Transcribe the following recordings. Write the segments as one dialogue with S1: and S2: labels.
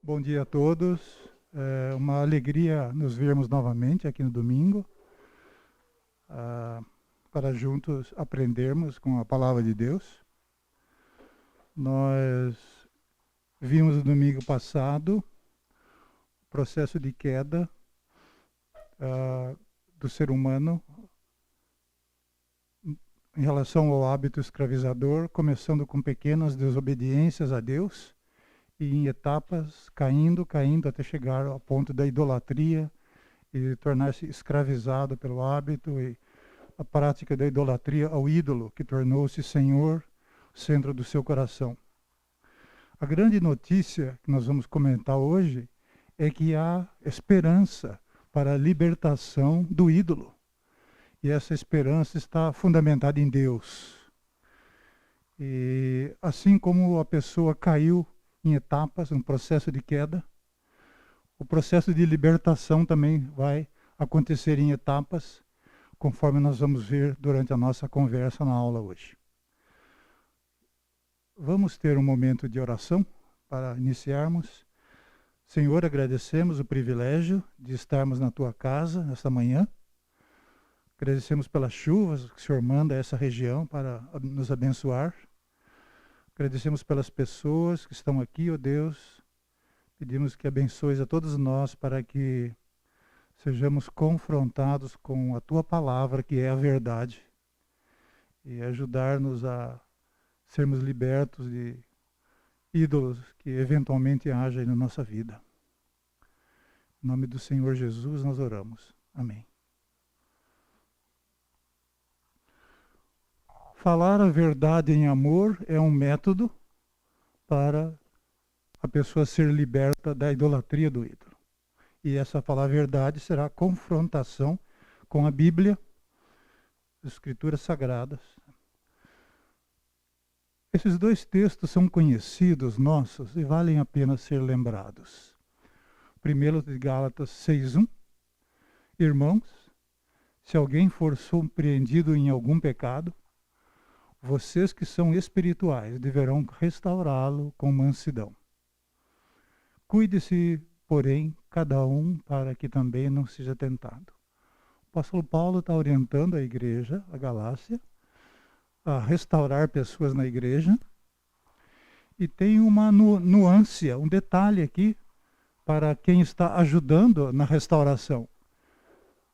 S1: Bom dia a todos. É uma alegria nos vermos novamente aqui no domingo, ah, para juntos aprendermos com a palavra de Deus. Nós vimos no domingo passado o processo de queda do ser humano em relação ao hábito escravizador, começando com pequenas desobediências a Deus e em etapas caindo até chegar ao ponto da idolatria e tornar-se escravizado pelo hábito e a prática da idolatria ao ídolo, que tornou-se Senhor, centro do seu coração. A grande notícia que nós vamos comentar hoje é que há esperança para a libertação do ídolo. E essa esperança está fundamentada em Deus. E assim como a pessoa caiu em etapas, um processo de queda, o processo de libertação também vai acontecer em etapas, conforme nós vamos ver durante a nossa conversa na aula hoje. Vamos ter um momento de oração para iniciarmos. Senhor, agradecemos o privilégio de estarmos na tua casa nesta manhã. Agradecemos pelas chuvas que o Senhor manda a essa região para nos abençoar. Agradecemos pelas pessoas que estão aqui, ó Deus. Pedimos que abençoes a todos nós para que sejamos confrontados com a tua palavra, que é a verdade, e ajudar-nos a sermos libertos de ídolos que eventualmente haja na nossa vida. Em nome do Senhor Jesus nós oramos. Amém. Falar a verdade em amor é um método para a pessoa ser liberta da idolatria do ídolo. E essa falar a verdade será a confrontação com a Bíblia, as Escrituras Sagradas. Esses dois textos são conhecidos nossos e valem a pena ser lembrados. Primeiro de Gálatas 6:1. Irmãos, se alguém for surpreendido em algum pecado, vocês que são espirituais deverão restaurá-lo com mansidão. Cuide-se, porém, cada um para que também não seja tentado. O apóstolo Paulo está orientando a igreja, a Galácia, a restaurar pessoas na igreja. E tem uma nuance, um detalhe aqui para quem está ajudando na restauração.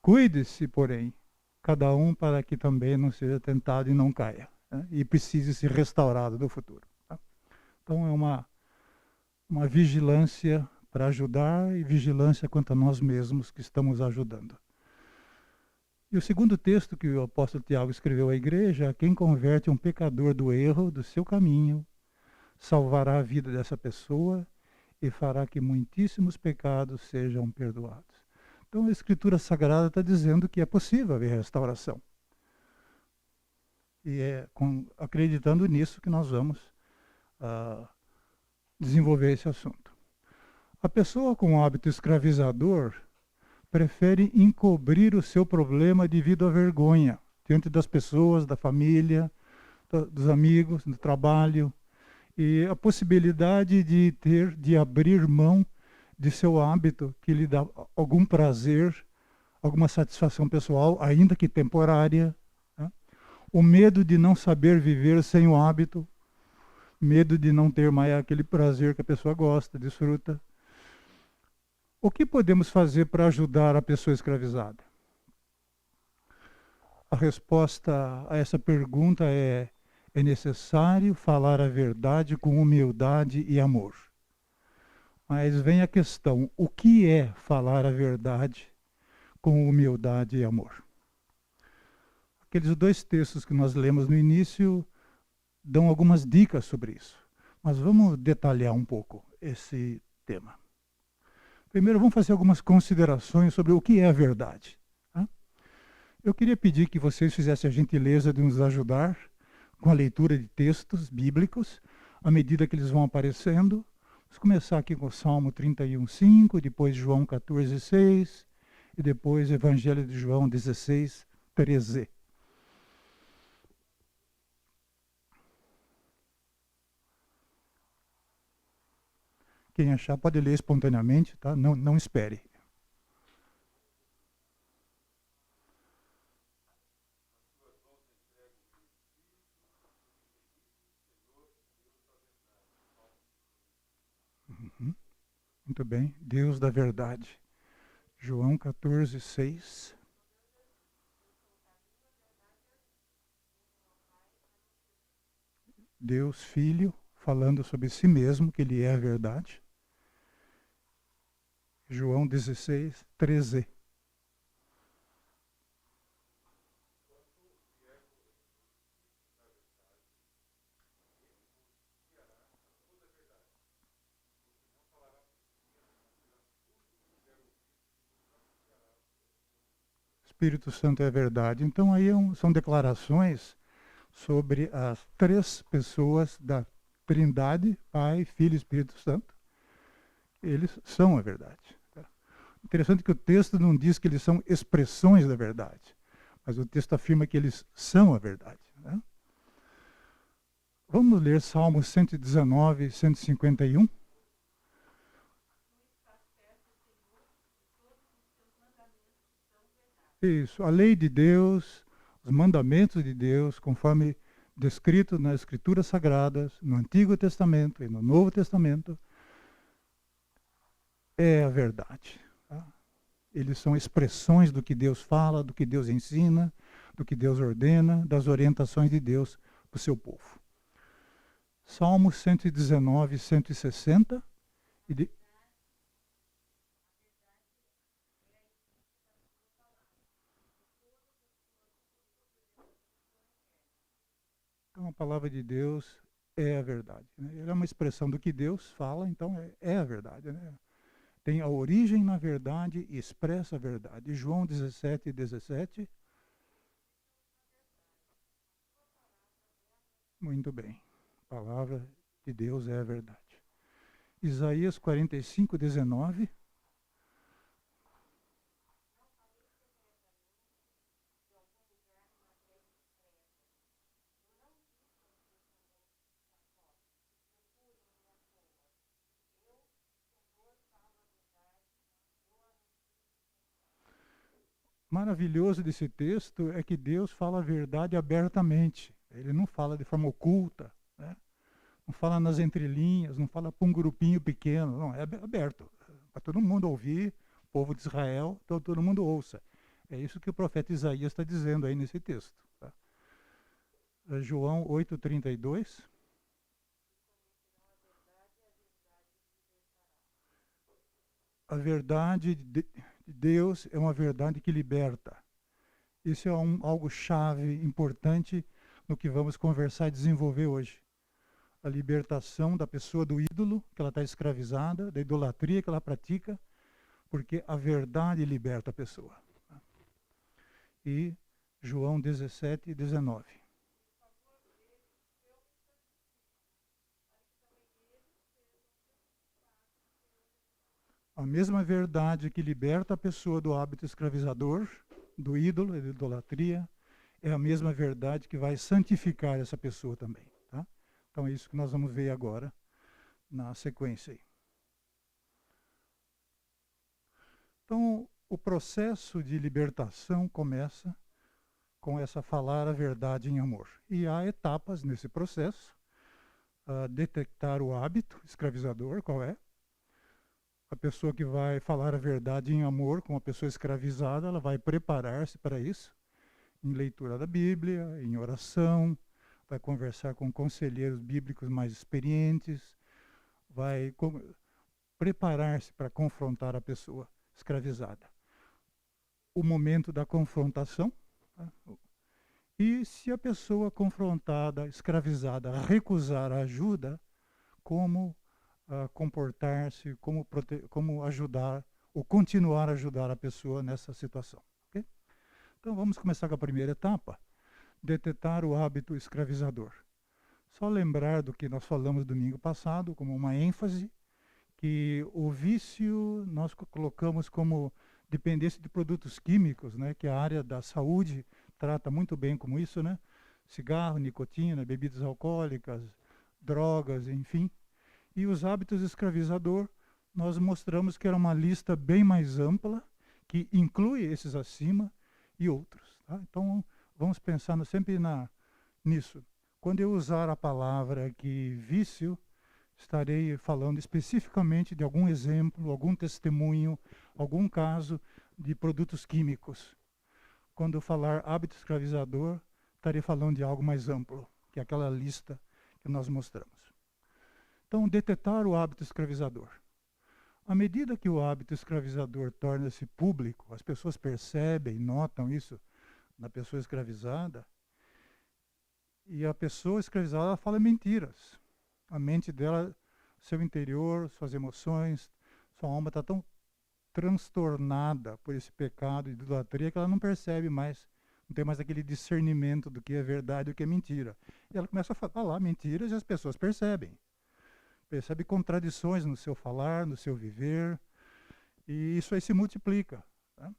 S1: Cuide-se, porém, cada um para que também não seja tentado e não caia, né? E precise ser restaurado no futuro. Tá? Então é uma vigilância para ajudar e vigilância quanto a nós mesmos que estamos ajudando. E o segundo texto que o apóstolo Tiago escreveu à igreja: quem converte um pecador do erro, do seu caminho, salvará a vida dessa pessoa e fará que muitíssimos pecados sejam perdoados. Então a Escritura Sagrada está dizendo que é possível haver restauração. E é acreditando nisso que nós vamos desenvolver esse assunto. A pessoa com hábito escravizador prefere encobrir o seu problema devido à vergonha diante das pessoas, da família, dos amigos, do trabalho, e a possibilidade de abrir mão de seu hábito que lhe dá algum prazer, alguma satisfação pessoal, ainda que temporária, né? O medo de não saber viver sem o hábito, medo de não ter mais aquele prazer que a pessoa gosta, desfruta. O que podemos fazer para ajudar a pessoa escravizada? A resposta a essa pergunta é necessário falar a verdade com humildade e amor. Mas vem a questão: o que é falar a verdade com humildade e amor? Aqueles dois textos que nós lemos no início dão algumas dicas sobre isso. Mas vamos detalhar um pouco esse tema. Primeiro, vamos fazer algumas considerações sobre o que é a verdade. Tá? Eu queria pedir que vocês fizessem a gentileza de nos ajudar com a leitura de textos bíblicos, à medida que eles vão aparecendo. Vamos começar aqui com o Salmo 31:5, depois João 14:6 e depois Evangelho de João 16:13. Quem achar pode ler espontaneamente, tá? Não espere. Uhum. Muito bem. Deus da verdade. João 14, 6. Deus Filho falando sobre si mesmo, que Ele é a verdade. João 16, 13. Espírito Santo é a verdade. Então aí são declarações sobre as três pessoas da Trindade, Pai, Filho e Espírito Santo. Eles são a verdade. Interessante que o texto não diz que eles são expressões da verdade, mas o texto afirma que eles são a verdade. Né? Vamos ler Salmos 119 e 151. Isso, a lei de Deus, os mandamentos de Deus, conforme descrito nas Escrituras Sagradas, no Antigo Testamento e no Novo Testamento, é a verdade. Tá? Eles são expressões do que Deus fala, do que Deus ensina, do que Deus ordena, das orientações de Deus para o seu povo. Salmos 119, 160. E de... Então a palavra de Deus é a verdade. Né? Ela é uma expressão do que Deus fala, então é a verdade. Né? Tem a origem na verdade e expressa a verdade. João 17, 17. Muito bem. A palavra de Deus é a verdade. Isaías 45, 19. Maravilhoso desse texto é que Deus fala a verdade abertamente. Ele não fala de forma oculta, né? Não fala nas entrelinhas, não fala para um grupinho pequeno, não, é aberto. Para todo mundo ouvir, o povo de Israel, todo mundo ouça. É isso que o profeta Isaías está dizendo aí nesse texto. Tá? João 8,32. A verdade de Deus é uma verdade que liberta. Isso é algo chave, importante, no que vamos conversar e desenvolver hoje. A libertação da pessoa do ídolo, que ela está escravizada, da idolatria que ela pratica, porque a verdade liberta a pessoa. E João 17, 19. A mesma verdade que liberta a pessoa do hábito escravizador, do ídolo, da idolatria, é a mesma verdade que vai santificar essa pessoa também. Tá? Então é isso que nós vamos ver agora na sequência aí. Então, o processo de libertação começa com essa falar a verdade em amor. E há etapas nesse processo. Detectar o hábito escravizador, qual é? A pessoa que vai falar a verdade em amor com uma pessoa escravizada, ela vai preparar-se para isso, em leitura da Bíblia, em oração, vai conversar com conselheiros bíblicos mais experientes, vai preparar-se para confrontar a pessoa escravizada. O momento da confrontação, tá? E se a pessoa confrontada, escravizada, recusar a ajuda, como comportar-se, como ajudar ou continuar a ajudar a pessoa nessa situação. Okay? Então vamos começar com a primeira etapa, detectar o hábito escravizador. Só lembrar do que nós falamos domingo passado, como uma ênfase, que o vício nós colocamos como dependência de produtos químicos, né, que a área da saúde trata muito bem como isso, né? Cigarro, nicotina, bebidas alcoólicas, drogas, enfim. E os hábitos escravizador, nós mostramos que era uma lista bem mais ampla, que inclui esses acima e outros. Tá? Então, vamos pensar sempre nisso. Quando eu usar a palavra aqui vício, estarei falando especificamente de algum exemplo, algum testemunho, algum caso de produtos químicos. Quando eu falar hábito escravizador, estarei falando de algo mais amplo, que é aquela lista que nós mostramos. Então, detetar o hábito escravizador. À medida que o hábito escravizador torna-se público, as pessoas percebem, notam isso na pessoa escravizada, e a pessoa escravizada ela fala mentiras. A mente dela, seu interior, suas emoções, sua alma está tão transtornada por esse pecado de idolatria que ela não percebe mais, não tem mais aquele discernimento do que é verdade e o que é mentira. E ela começa a falar mentiras e as pessoas percebem. Percebe contradições no seu falar, no seu viver, e isso aí se multiplica. Tá?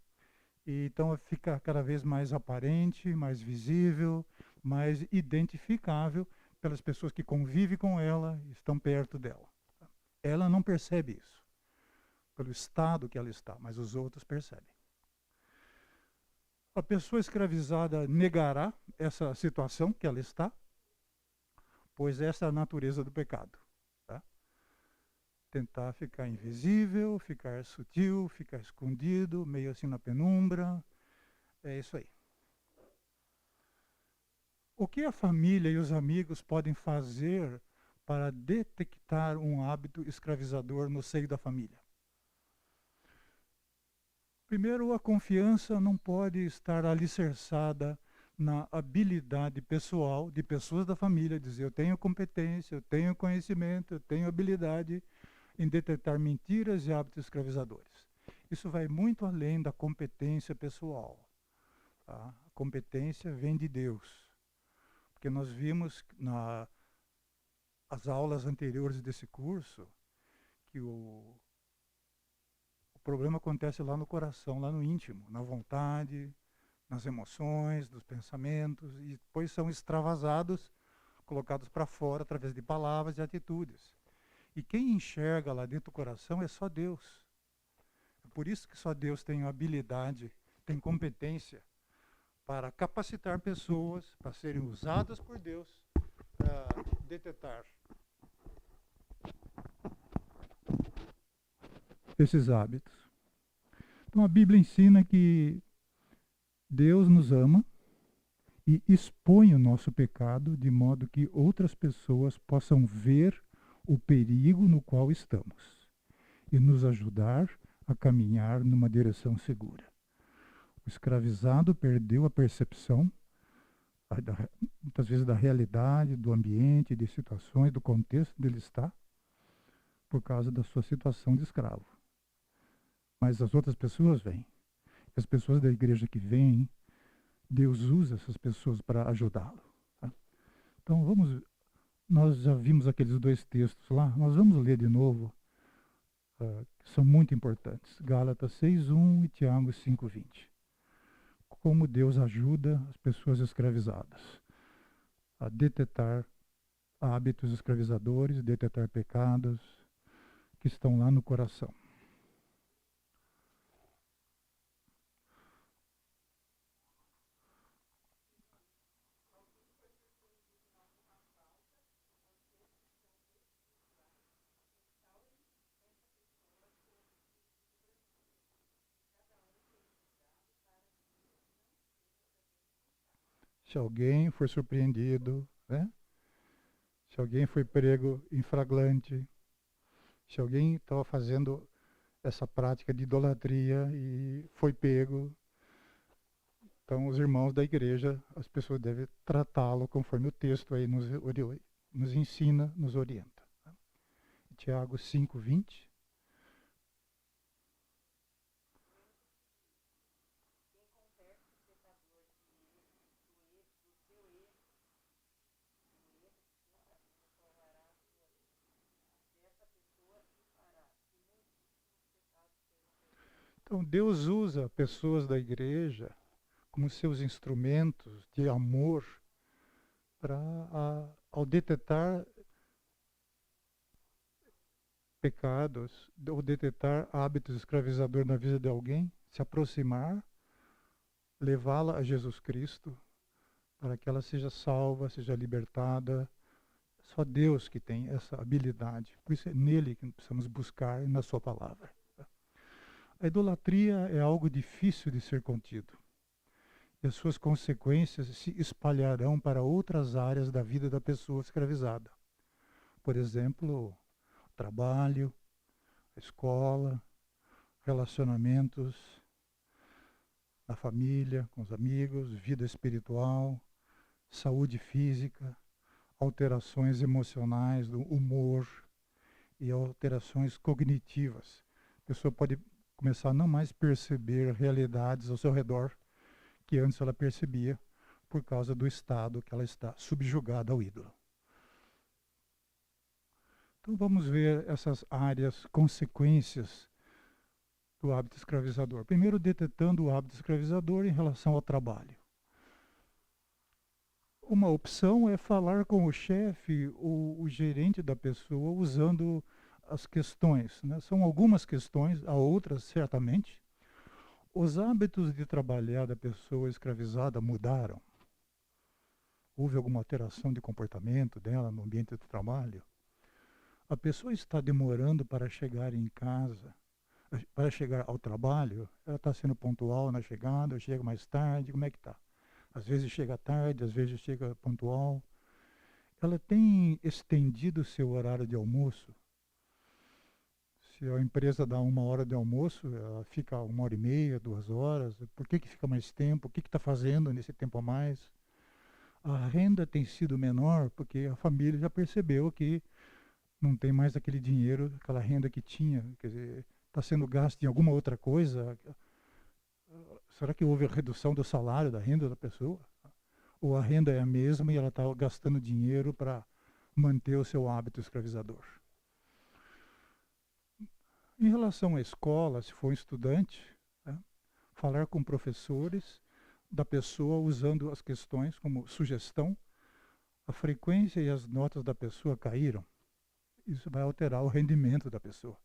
S1: E então fica cada vez mais aparente, mais visível, mais identificável pelas pessoas que convivem com ela, estão perto dela. Tá? Ela não percebe isso, pelo estado que ela está, mas os outros percebem. A pessoa escravizada negará essa situação que ela está, pois essa é a natureza do pecado. Tentar ficar invisível, ficar sutil, ficar escondido, meio assim na penumbra. É isso aí. O que a família e os amigos podem fazer para detectar um hábito escravizador no seio da família? Primeiro, a confiança não pode estar alicerçada na habilidade pessoal de pessoas da família, dizer eu tenho competência, eu tenho conhecimento, eu tenho habilidade em detectar mentiras e hábitos escravizadores. Isso vai muito além da competência pessoal. Tá? A competência vem de Deus. Porque nós vimos nas aulas anteriores desse curso que o problema acontece lá no coração, lá no íntimo, na vontade, nas emoções, nos pensamentos, e depois são extravasados, colocados para fora através de palavras e atitudes. E quem enxerga lá dentro do coração é só Deus. É por isso que só Deus tem habilidade, tem competência para capacitar pessoas para serem usadas por Deus para detectar esses hábitos. Então a Bíblia ensina que Deus nos ama e expõe o nosso pecado de modo que outras pessoas possam ver o perigo no qual estamos e nos ajudar a caminhar numa direção segura. O escravizado perdeu a percepção, muitas vezes, da realidade, do ambiente, de situações, do contexto onde ele está, por causa da sua situação de escravo. Mas as outras pessoas vêm. As pessoas da igreja que vêm, Deus usa essas pessoas para ajudá-lo. Tá? Então nós já vimos aqueles dois textos lá, nós vamos ler de novo, que são muito importantes. Gálatas 6:1 e Tiago 5:20. Como Deus ajuda as pessoas escravizadas a detectar hábitos escravizadores, detectar pecados que estão lá no coração. Se alguém for surpreendido, né? Se alguém foi pego em flagrante, se alguém estava fazendo essa prática de idolatria e foi pego, então os irmãos da igreja, as pessoas devem tratá-lo conforme o texto aí nos ensina, nos orienta. Tiago 5:20. Então Deus usa pessoas da igreja como seus instrumentos de amor para, ao detectar pecados ou detectar hábitos escravizadores na vida de alguém, se aproximar, levá-la a Jesus Cristo, para que ela seja salva, seja libertada. Só Deus que tem essa habilidade. Por isso é nele que precisamos buscar, na sua palavra. A idolatria é algo difícil de ser contido. E as suas consequências se espalharão para outras áreas da vida da pessoa escravizada. Por exemplo, trabalho, escola, relacionamentos na família, com os amigos, vida espiritual, saúde física, alterações emocionais do humor e alterações cognitivas. A pessoa pode começar a não mais perceber realidades ao seu redor que antes ela percebia por causa do estado que ela está subjugada ao ídolo. Então vamos ver essas áreas, consequências do hábito escravizador. Primeiro, detectando o hábito escravizador em relação ao trabalho. Uma opção é falar com o chefe ou o gerente da pessoa usando as questões, né? São algumas questões, há outras certamente. Os hábitos de trabalhar da pessoa escravizada mudaram? Houve alguma alteração de comportamento dela no ambiente do trabalho? A pessoa está demorando para chegar em casa, para chegar ao trabalho? Ela está sendo pontual na chegada, ou chega mais tarde? Como é que está? Às vezes chega tarde, às vezes chega pontual. Ela tem estendido o seu horário de almoço? Se a empresa dá 1 hora de almoço, ela fica 1 hora e meia, 2 horas. Por que fica mais tempo? O que está fazendo nesse tempo a mais? A renda tem sido menor porque a família já percebeu que não tem mais aquele dinheiro, aquela renda que tinha. Quer dizer, está sendo gasto em alguma outra coisa. Será que houve a redução do salário, da renda da pessoa? Ou a renda é a mesma e ela está gastando dinheiro para manter o seu hábito escravizador? Em relação à escola, se for um estudante, né, falar com professores da pessoa usando as questões como sugestão, a frequência e as notas da pessoa caíram. Isso vai alterar o rendimento da pessoa.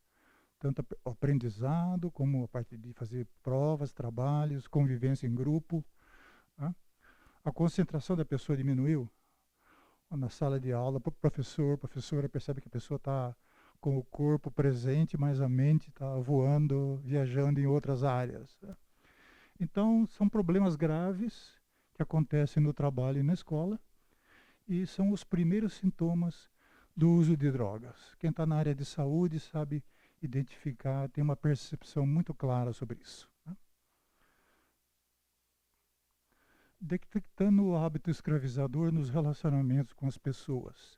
S1: Tanto o aprendizado, como a parte de fazer provas, trabalhos, convivência em grupo. Né? A concentração da pessoa diminuiu. Na sala de aula, o professor, a professora percebe que a pessoa está com o corpo presente, mas a mente está voando, viajando em outras áreas. Então, são problemas graves que acontecem no trabalho e na escola e são os primeiros sintomas do uso de drogas. Quem está na área de saúde sabe identificar, tem uma percepção muito clara sobre isso. Detectando o hábito escravizador nos relacionamentos com as pessoas.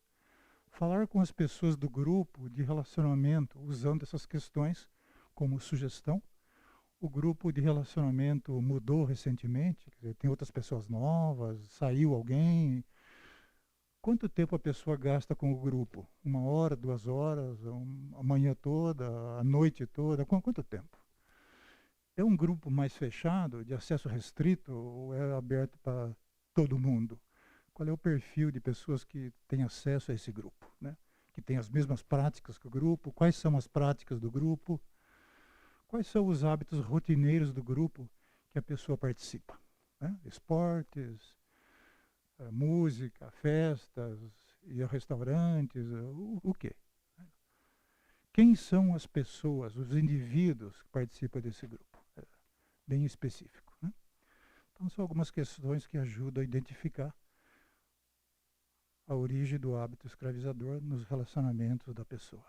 S1: Falar com as pessoas do grupo de relacionamento usando essas questões como sugestão. O grupo de relacionamento mudou recentemente, quer dizer, tem outras pessoas novas, saiu alguém. Quanto tempo a pessoa gasta com o grupo? 1 hora, 2 horas, a manhã toda, a noite toda? Quanto tempo? É um grupo mais fechado, de acesso restrito, ou é aberto para todo mundo? Qual é o perfil de pessoas que têm acesso a esse grupo, né? Que tem as mesmas práticas que o grupo? Quais são as práticas do grupo? Quais são os hábitos rotineiros do grupo que a pessoa participa? Né? Esportes, música, festas, ir a restaurantes, o quê? Quem são as pessoas, os indivíduos que participam desse grupo? Bem específico. Né? Então, são algumas questões que ajudam a identificar a origem do hábito escravizador nos relacionamentos da pessoa.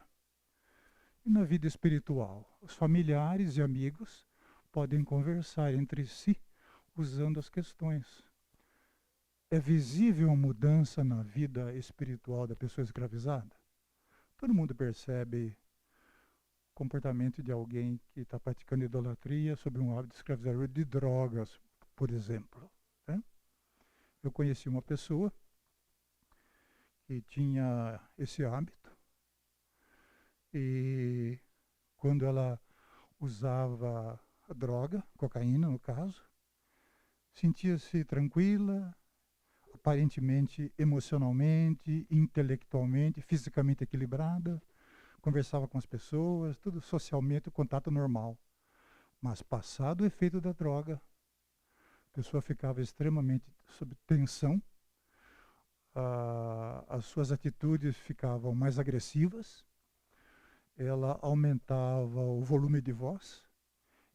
S1: E na vida espiritual, os familiares e amigos podem conversar entre si usando as questões. É visível uma mudança na vida espiritual da pessoa escravizada? Todo mundo percebe o comportamento de alguém que está praticando idolatria sobre um hábito escravizador de drogas, por exemplo. Né? Eu conheci uma pessoa que tinha esse hábito e quando ela usava a droga, cocaína no caso, sentia-se tranquila, aparentemente emocionalmente, intelectualmente, fisicamente equilibrada, conversava com as pessoas, tudo socialmente, o contato normal. Mas passado o efeito da droga, a pessoa ficava extremamente sob tensão, as suas atitudes ficavam mais agressivas, ela aumentava o volume de voz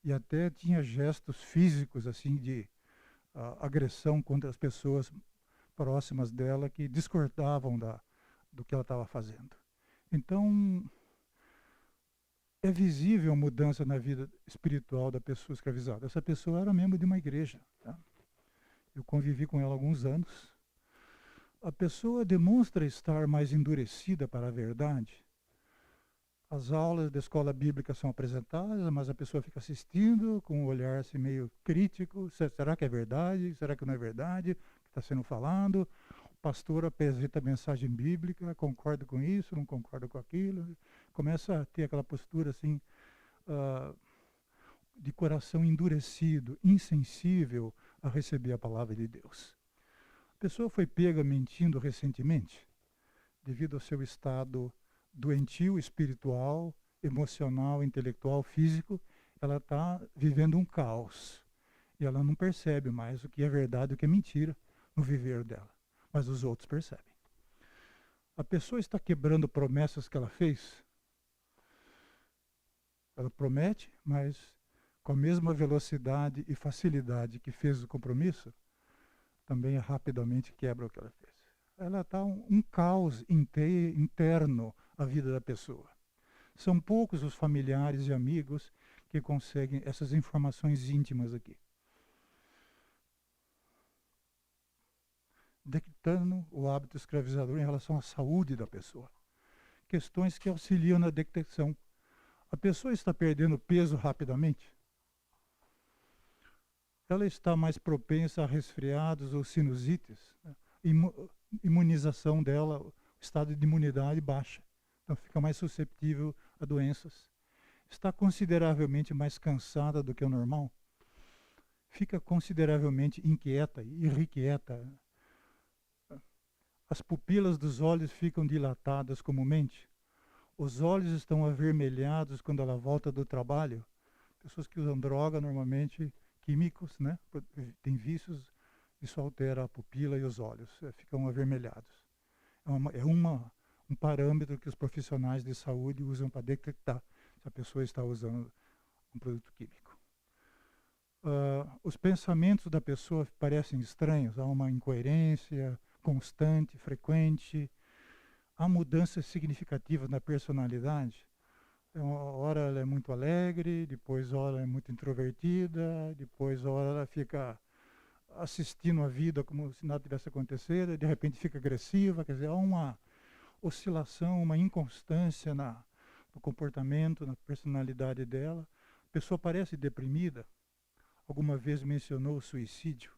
S1: e até tinha gestos físicos assim de agressão contra as pessoas próximas dela que discordavam do que ela estava fazendo. Então, é visível a mudança na vida espiritual da pessoa escravizada. Essa pessoa era membro de uma igreja. Tá? Eu convivi com ela há alguns anos. A pessoa demonstra estar mais endurecida para a verdade. As aulas da escola bíblica são apresentadas, mas a pessoa fica assistindo com um olhar assim, meio crítico. Será que é verdade? Será que não é verdade? O que está sendo falado? O pastor apresenta a mensagem bíblica, concorda com isso, não concorda com aquilo. Começa a ter aquela postura assim, de coração endurecido, insensível a receber a palavra de Deus. A pessoa foi pega mentindo recentemente, devido ao seu estado doentio espiritual, emocional, intelectual, físico. Ela está vivendo um caos e ela não percebe mais o que é verdade e o que é mentira no viver dela, mas os outros percebem. A pessoa está quebrando promessas que ela fez. Ela promete, mas com a mesma velocidade e facilidade que fez o compromisso, também rapidamente quebra o que ela fez. Ela está um caos interno à vida da pessoa. São poucos os familiares e amigos que conseguem essas informações íntimas aqui. Detectando o hábito escravizador em relação à saúde da pessoa. Questões que auxiliam na detecção. A pessoa está perdendo peso rapidamente? Ela está mais propensa a resfriados ou sinusites? Imunização dela, o estado de imunidade baixa. Então fica mais susceptível a doenças. Está consideravelmente mais cansada do que o normal. Fica consideravelmente inquieta e irrequieta. As pupilas dos olhos ficam dilatadas comumente. Os olhos estão avermelhados quando ela volta do trabalho. Pessoas que usam droga, normalmente químicos, né? Tem vícios, isso altera a pupila e os olhos, ficam avermelhados. É um parâmetro que os profissionais de saúde usam para detectar se a pessoa está usando um produto químico. Os pensamentos da pessoa parecem estranhos, há uma incoerência constante, frequente, há mudanças significativas na personalidade. Uma hora ela é muito alegre, depois hora ela é muito introvertida, depois hora ela fica assistindo a vida como se nada tivesse acontecido, de repente fica agressiva, quer dizer, há uma oscilação, uma inconstância no comportamento, na personalidade dela. A pessoa parece deprimida, alguma vez mencionou o suicídio.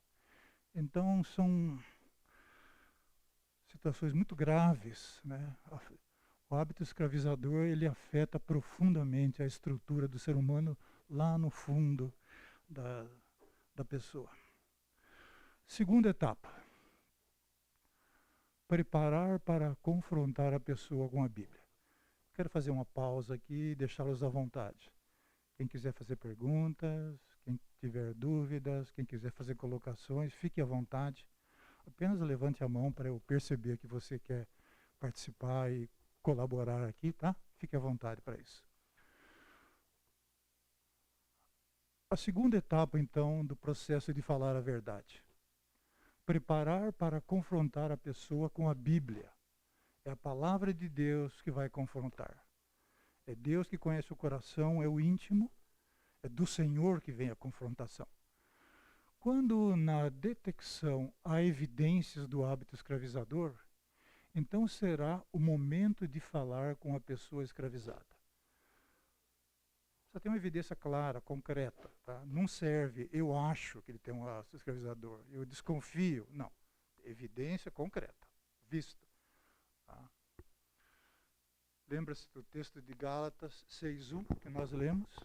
S1: Então são situações muito graves, né? O hábito escravizador, ele afeta profundamente a estrutura do ser humano lá no fundo da pessoa. Segunda etapa. Preparar para confrontar a pessoa com a Bíblia. Quero fazer uma pausa aqui e deixá-los à vontade. Quem quiser fazer perguntas, quem tiver dúvidas, quem quiser fazer colocações, fique à vontade. Apenas levante a mão para eu perceber que você quer participar e colaborar aqui, tá? Fique à vontade para isso. A segunda etapa, então, do processo de falar a verdade. Preparar para confrontar a pessoa com a Bíblia. É a palavra de Deus que vai confrontar. É Deus que conhece o coração, é o íntimo, é do Senhor que vem a confrontação. Quando na detecção há evidências do hábito escravizador, então será o momento de falar com a pessoa escravizada. Só tem uma evidência clara, concreta. Tá? Não serve, eu acho que ele tem um hábito escravizador, eu desconfio. Não. Evidência concreta, vista. Tá? Lembra-se do texto de Gálatas 6:1 que nós lemos?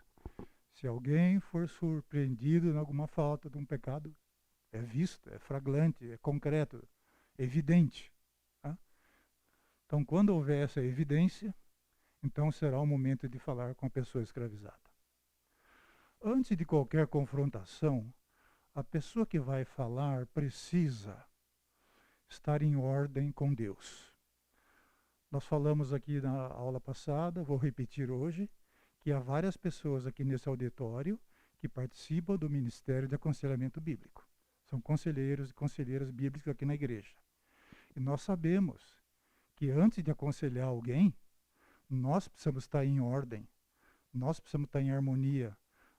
S1: Se alguém for surpreendido em alguma falta de um pecado, é visto, é flagrante, é concreto, é evidente. Tá? Então, quando houver essa evidência, Então será o momento de falar com a pessoa escravizada. Antes de qualquer confrontação, a pessoa que vai falar precisa estar em ordem com Deus. Nós falamos aqui na aula passada, vou repetir hoje, que há várias pessoas aqui nesse auditório que participam do Ministério de Aconselhamento Bíblico. São conselheiros e conselheiras bíblicos aqui na igreja. E nós sabemos que antes de aconselhar alguém, nós precisamos estar em ordem, nós precisamos estar em harmonia,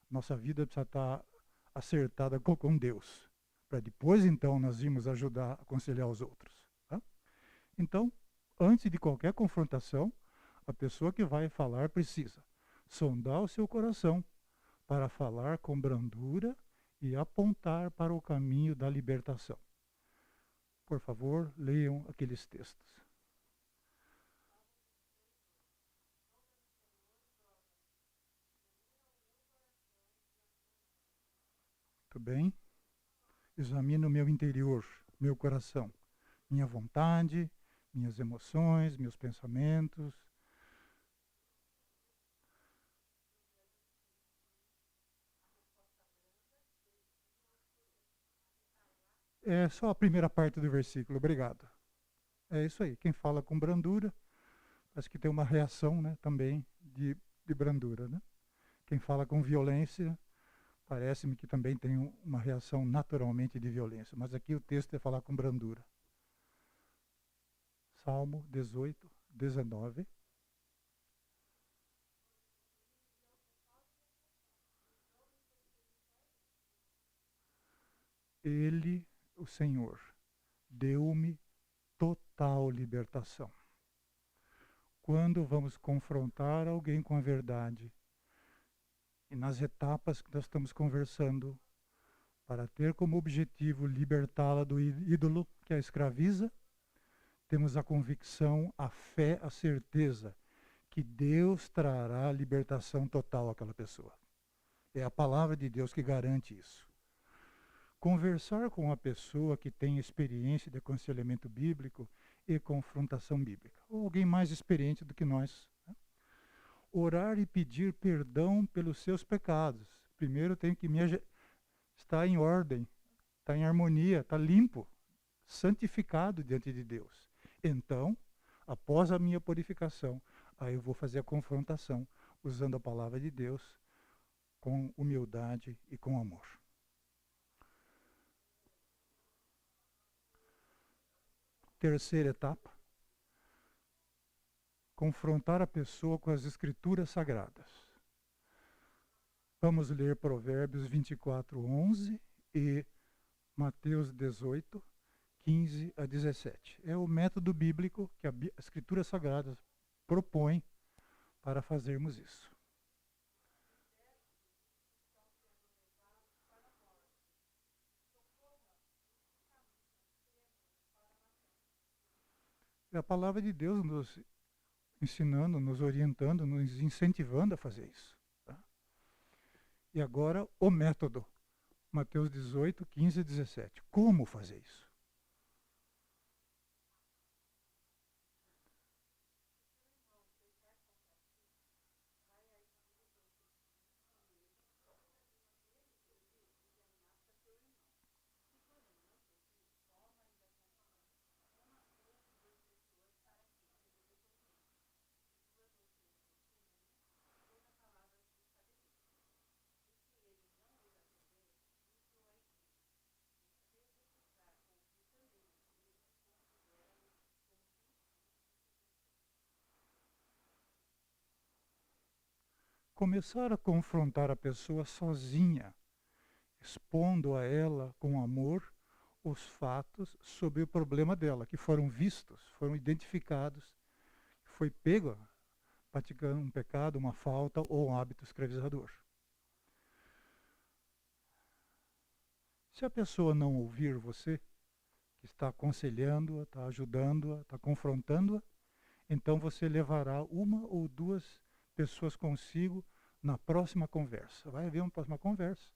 S1: nossa vida precisa estar acertada com Deus, para depois então nós irmos ajudar a aconselhar os outros. Tá? Então, antes de qualquer confrontação, a pessoa que vai falar precisa sondar o seu coração para falar com brandura e apontar para o caminho da libertação. Por favor, leiam aqueles textos. Muito bem? Examino o meu interior, meu coração, minha vontade, minhas emoções, meus pensamentos. É só a primeira parte do versículo, obrigado. É isso aí, quem fala com brandura, acho que tem uma reação, né, também de brandura. Né? Quem fala com violência, parece-me que também tem uma reação naturalmente de violência. Mas aqui o texto é falar com brandura. Salmo 18, 19. Ele, o Senhor, deu-me total libertação. Quando vamos confrontar alguém com a verdade, e nas etapas que nós estamos conversando, para ter como objetivo libertá-la do ídolo que a escraviza, temos a convicção, a fé, a certeza que Deus trará libertação total àquela pessoa. É a palavra de Deus que garante isso. Conversar com uma pessoa que tem experiência de aconselhamento bíblico e confrontação bíblica, ou alguém mais experiente do que nós. Né? Orar e pedir perdão pelos seus pecados. Primeiro tem que estar em ordem, estar em harmonia, estar limpo, santificado diante de Deus. Então, após a minha purificação, aí eu vou fazer a confrontação, usando a palavra de Deus, com humildade e com amor. Terceira etapa, confrontar a pessoa com as escrituras sagradas. Vamos ler Provérbios 24, 11 e Mateus 18, 15 a 17. É o método bíblico que a Escritura Sagrada propõe para fazermos isso. É a palavra de Deus nos ensinando, nos orientando, nos incentivando a fazer isso. Tá? E agora o método. Mateus 18, 15 e 17. Como fazer isso? Começar a confrontar a pessoa sozinha, expondo a ela com amor os fatos sobre o problema dela, que foram vistos, foram identificados, foi pego praticando um pecado, uma falta ou um hábito escravizador. Se a pessoa não ouvir você, que está aconselhando-a, está ajudando-a, está confrontando-a, então você levará uma ou duas pessoas consigo na próxima conversa. Vai haver uma próxima conversa,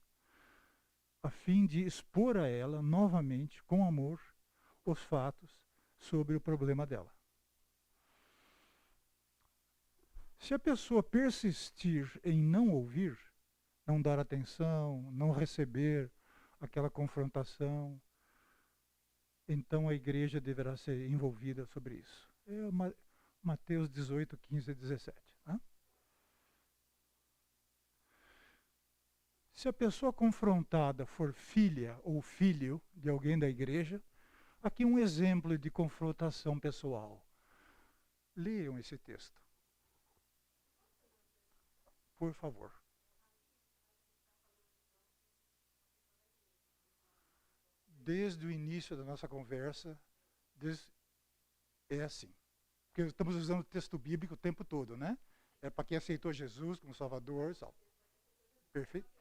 S1: a fim de expor a ela novamente, com amor, os fatos sobre o problema dela. Se a pessoa persistir em não ouvir, não dar atenção, não receber aquela confrontação, então a igreja deverá ser envolvida sobre isso. É Mateus 18, 15 e 17. Né? Se a pessoa confrontada for filha ou filho de alguém da igreja, aqui um exemplo de confrontação pessoal. Leiam esse texto, por favor. Desde o início da nossa conversa, é assim. Porque estamos usando o texto bíblico o tempo todo, né? É para quem aceitou Jesus como Salvador, salvo. Perfeito?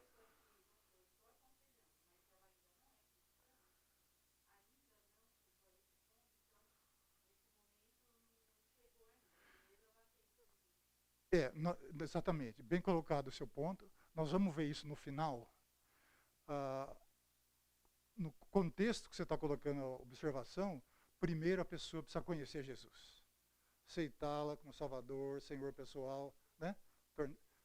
S1: Exatamente. Bem colocado o seu ponto. Nós vamos ver isso no final. Ah, no contexto que você está colocando a observação, primeiro a pessoa precisa conhecer Jesus. Aceitá-la como Salvador, Senhor pessoal, né?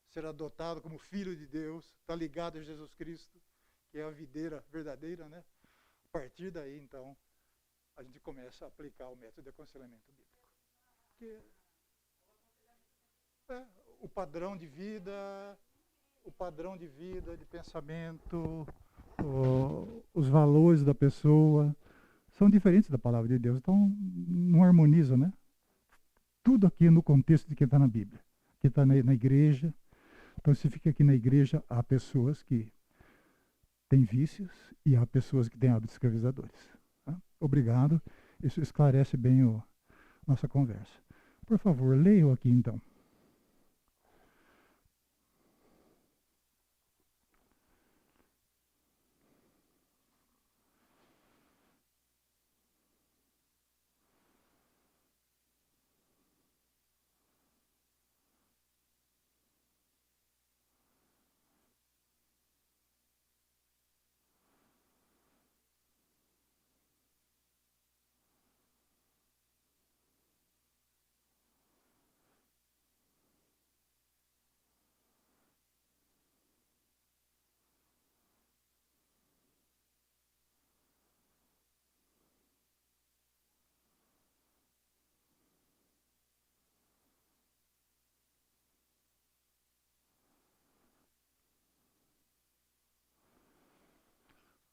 S1: Ser adotado como filho de Deus, está ligado a Jesus Cristo, que é a videira verdadeira, né? A partir daí, então, a gente começa a aplicar o método de aconselhamento bíblico. Porque é, o padrão de vida, de pensamento, os valores da pessoa são diferentes da palavra de Deus, então não harmoniza, né? Tudo aqui no contexto de quem está na Bíblia, quem está na igreja. Então, se fica aqui na igreja, há pessoas que têm vícios e há pessoas que têm hábitos escravizadores. Tá? Obrigado. Isso esclarece bem nossa conversa. Por favor, leiam aqui então.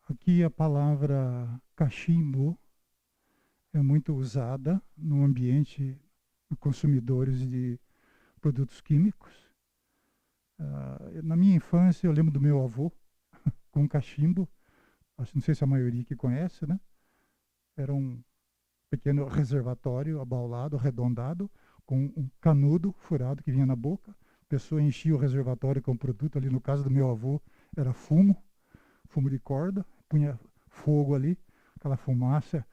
S1: Aqui a palavra cachimbo é muito usada no ambiente de consumidores de produtos químicos. Na minha infância, eu lembro do meu avô com cachimbo. Não sei se a maioria que conhece, né? Era um pequeno reservatório abaulado, arredondado, com um canudo furado que vinha na boca. A pessoa enchia o reservatório com produto. Ali no caso do meu avô, era fumo de corda, punha fogo ali, aquela fumaça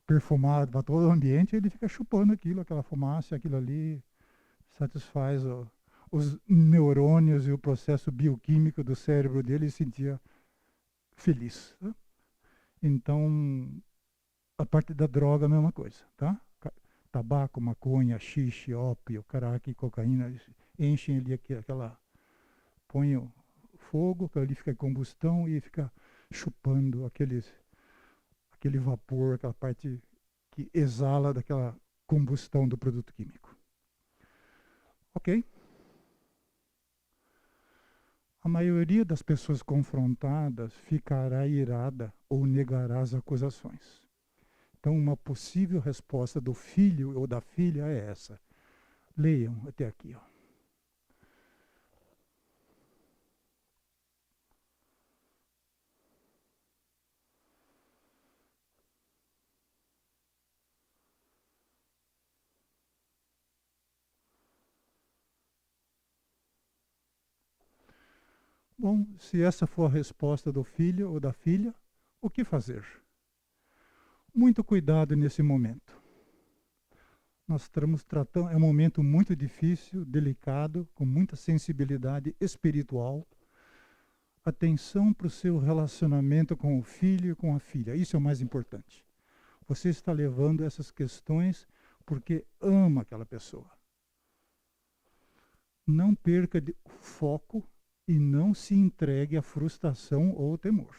S1: perfumada para todo o ambiente, e ele fica chupando aquilo, aquela fumaça, aquilo ali satisfaz os neurônios e o processo bioquímico do cérebro dele, e se sentia feliz. Tá? Então, a parte da droga, a mesma coisa, tá? Tabaco, maconha, xixi, ópio, crack, cocaína, enchem ali põe o fogo, que ali fica em combustão e fica chupando aquele vapor, aquela parte que exala daquela combustão do produto químico. Ok? A maioria das pessoas confrontadas ficará irada ou negará as acusações. Então, uma possível resposta do filho ou da filha é essa. Leiam até aqui. Ó. Bom, se essa for a resposta do filho ou da filha, o que fazer? Muito cuidado nesse momento. Nós estamos tratando, é um momento muito difícil, delicado, com muita sensibilidade espiritual. Atenção para o seu relacionamento com o filho e com a filha. Isso é o mais importante. Você está levando essas questões porque ama aquela pessoa. Não perca o foco e não se entregue à frustração ou temor.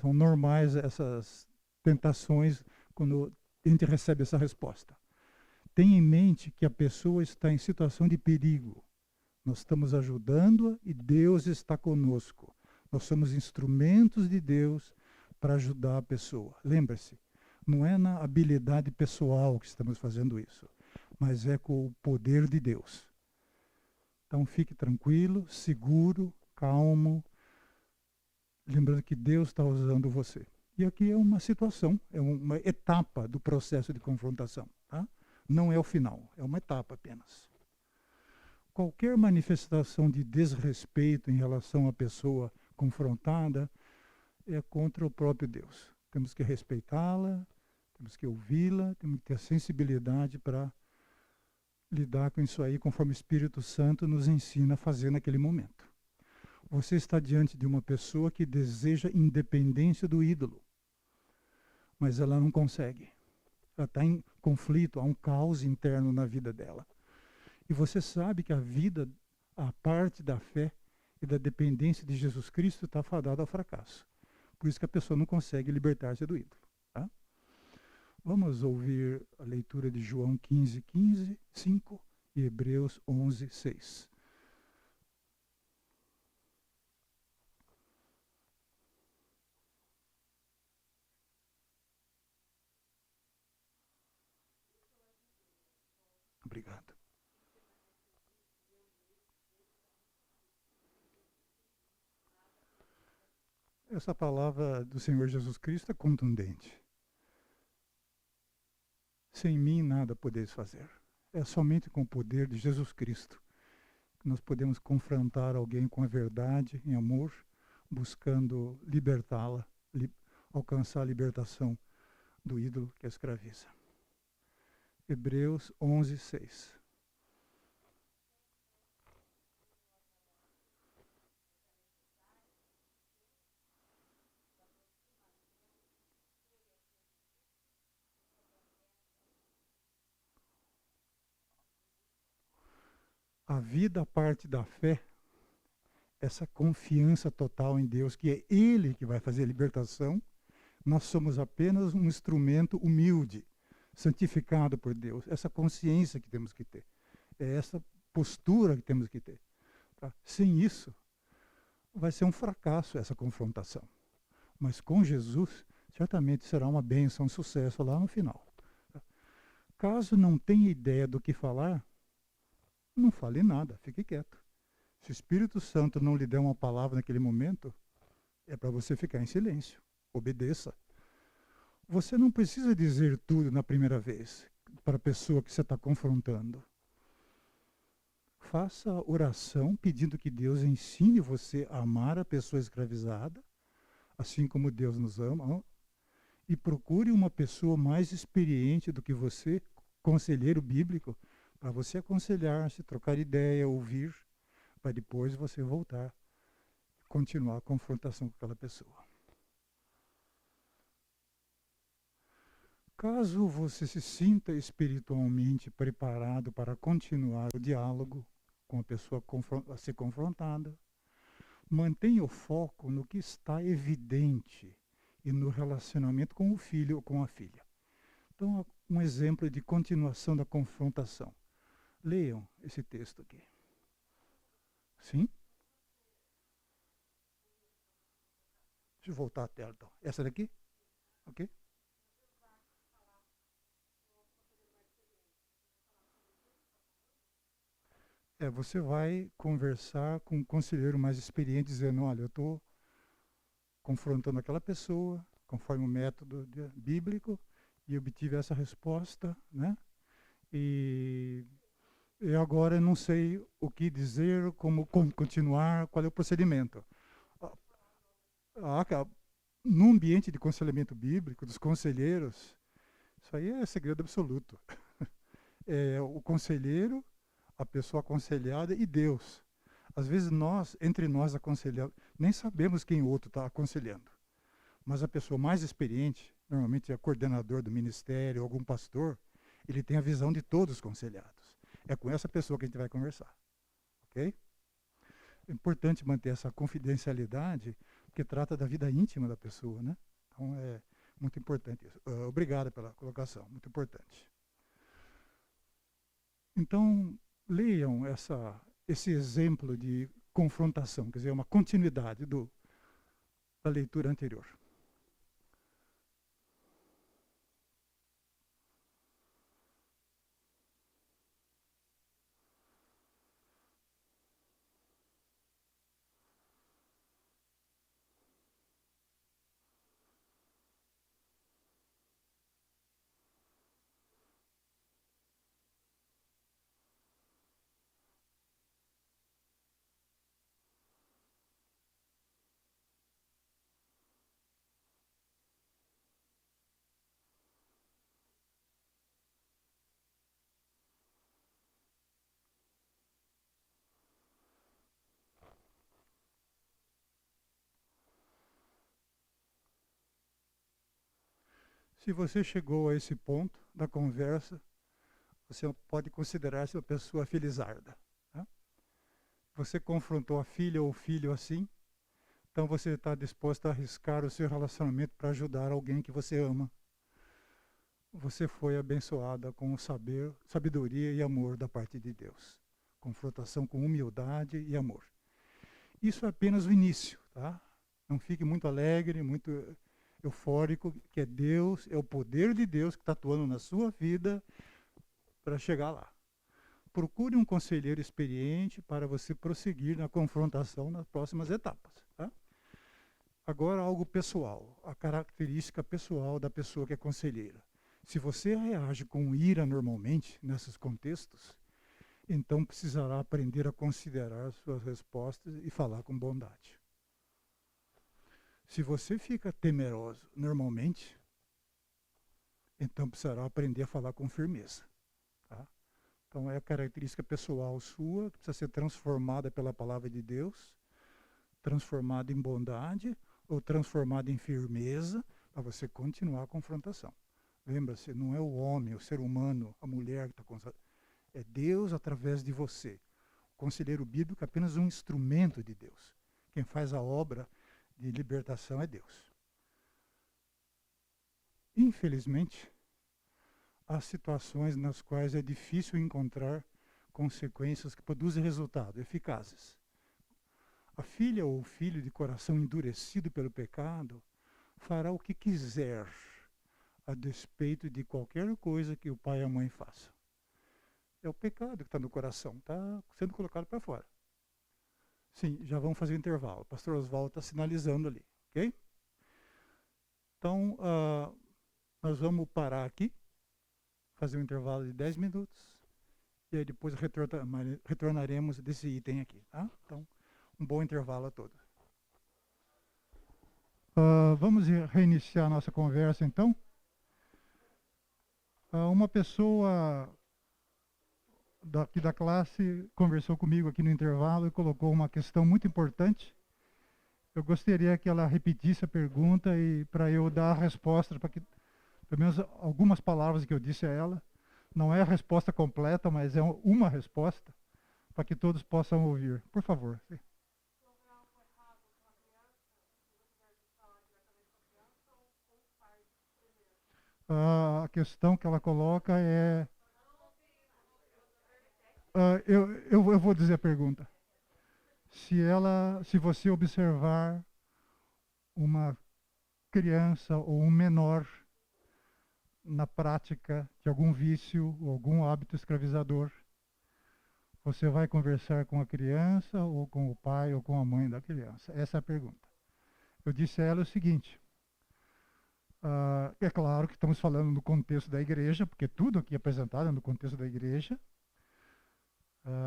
S1: São normais essas tentações quando a gente recebe essa resposta. Tenha em mente que a pessoa está em situação de perigo. Nós estamos ajudando-a e Deus está conosco. Nós somos instrumentos de Deus para ajudar a pessoa. Lembre-se, não é na habilidade pessoal que estamos fazendo isso, mas é com o poder de Deus. Então fique tranquilo, seguro, calmo, lembrando que Deus está usando você. E aqui é uma situação, é uma etapa do processo de confrontação. Tá? Não é o final, é uma etapa apenas. Qualquer manifestação de desrespeito em relação à pessoa confrontada é contra o próprio Deus. Temos que respeitá-la, temos que ouvi-la, temos que ter sensibilidade para lidar com isso aí, conforme o Espírito Santo nos ensina a fazer naquele momento. Você está diante de uma pessoa que deseja independência do ídolo, mas ela não consegue. Ela está em conflito, há um caos interno na vida dela. E você sabe que a vida, a parte da fé e da dependência de Jesus Cristo está fadada ao fracasso. Por isso que a pessoa não consegue libertar-se do ídolo. Tá? Vamos ouvir a leitura de João 15, 5 e Hebreus 11, 6. Obrigado. Essa palavra do Senhor Jesus Cristo é contundente. Sem mim nada podeis fazer. É somente com o poder de Jesus Cristo que nós podemos confrontar alguém com a verdade, em amor, buscando libertá-la, alcançar a libertação do ídolo que a escraviza. Hebreus 11, 6. A vida parte da fé, essa confiança total em Deus, que é Ele que vai fazer a libertação. Nós somos apenas um instrumento humilde, santificado por Deus. Essa consciência que temos que ter. É essa postura que temos que ter. Tá? Sem isso, vai ser um fracasso essa confrontação. Mas com Jesus, certamente será uma bênção, um sucesso lá no final. Tá? Caso não tenha ideia do que falar, não fale nada, fique quieto. Se o Espírito Santo não lhe der uma palavra naquele momento, é para você ficar em silêncio. Obedeça. Você não precisa dizer tudo na primeira vez para a pessoa que você está confrontando. Faça oração pedindo que Deus ensine você a amar a pessoa escravizada, assim como Deus nos ama, e procure uma pessoa mais experiente do que você, conselheiro bíblico, para você aconselhar-se, trocar ideia, ouvir, para depois você voltar, continuar a confrontação com aquela pessoa. Caso você se sinta espiritualmente preparado para continuar o diálogo com a pessoa a ser confrontada, mantenha o foco no que está evidente e no relacionamento com o filho ou com a filha. Então, um exemplo de continuação da confrontação. Leiam esse texto aqui. Sim? Deixa eu voltar a tela, então. Essa daqui? Ok? Você vai conversar com um conselheiro mais experiente, dizendo, olha, eu estou confrontando aquela pessoa, conforme o método bíblico, e obtive essa resposta, né? E eu agora não sei o que dizer, como continuar, qual é o procedimento. No ambiente de aconselhamento bíblico, dos conselheiros, isso aí é segredo absoluto. É o conselheiro, a pessoa aconselhada e Deus. Às vezes entre nós aconselhados, nem sabemos quem o outro está aconselhando. Mas a pessoa mais experiente, normalmente é coordenador do ministério, algum pastor, ele tem a visão de todos os conselhados. É com essa pessoa que a gente vai conversar. ok? É importante manter essa confidencialidade, porque trata da vida íntima da pessoa, né? Então é muito importante isso. Obrigado pela colocação, muito importante. Então, leiam esse exemplo de confrontação, quer dizer, uma continuidade da leitura anterior. Se você chegou a esse ponto da conversa, você pode considerar-se uma pessoa felizarda. Tá? Você confrontou a filha ou o filho assim, então você está disposto a arriscar o seu relacionamento para ajudar alguém que você ama. Você foi abençoada com o saber, sabedoria e amor da parte de Deus. Confrontação com humildade e amor. Isso é apenas o início, tá? Não fique muito alegre, muito eufórico, que é Deus, é o poder de Deus que está atuando na sua vida para chegar lá. Procure um conselheiro experiente para você prosseguir na confrontação nas próximas etapas. Tá? Agora, algo pessoal, a característica pessoal da pessoa que é conselheira. Se você reage com ira normalmente nesses contextos, então precisará aprender a considerar suas respostas e falar com bondade. Se você fica temeroso normalmente, então precisará aprender a falar com firmeza. Tá? Então é a característica pessoal sua, que precisa ser transformada pela palavra de Deus, transformada em bondade ou transformada em firmeza, para você continuar a confrontação. Lembra-se, não é o homem, o ser humano, a mulher que está é Deus através de você. O conselheiro bíblico é apenas um instrumento de Deus. Quem faz a obra de libertação é Deus. Infelizmente, há situações nas quais é difícil encontrar consequências que produzem resultados eficazes. A filha ou o filho de coração endurecido pelo pecado fará o que quiser a despeito de qualquer coisa que o pai e a mãe façam. É o pecado que está no coração, está sendo colocado para fora. Sim, já vamos fazer o intervalo. O pastor Oswaldo está sinalizando ali, ok? Então, nós vamos parar aqui, fazer um intervalo de 10 minutos, e aí depois retornaremos desse item aqui, tá? Então, um bom intervalo a todos. Vamos reiniciar a nossa conversa, então. Uma pessoa daqui da classe conversou comigo aqui no intervalo e colocou uma questão muito importante. Eu gostaria que ela repetisse a pergunta e para eu dar a resposta, para que pelo menos algumas palavras que eu disse a ela, não é a resposta completa, mas é uma resposta, para que todos possam ouvir. Por favor. A questão que ela coloca é... eu vou dizer a pergunta. Se você observar uma criança ou um menor na prática de algum vício ou algum hábito escravizador, você vai conversar com a criança ou com o pai ou com a mãe da criança? Essa é a pergunta. Eu disse a ela o seguinte: é claro que estamos falando no contexto da igreja, porque tudo aqui apresentado é no contexto da igreja.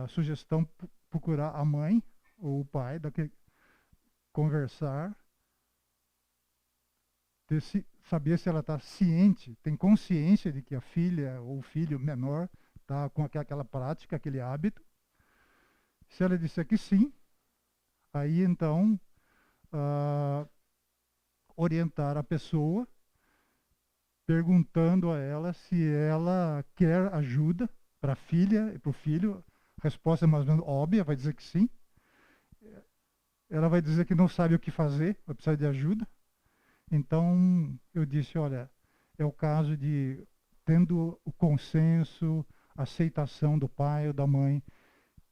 S1: A sugestão: procurar a mãe ou o pai, conversar, saber se ela está ciente, tem consciência de que a filha ou o filho menor está com aquela prática, aquele hábito. Se ela disser que sim, aí então orientar a pessoa, perguntando a ela se ela quer ajuda para a filha e para o filho resposta mais ou menos óbvia, vai dizer que sim. Ela vai dizer que não sabe o que fazer, vai precisar de ajuda. Então, eu disse, olha, é o caso de, tendo o consenso, a aceitação do pai ou da mãe,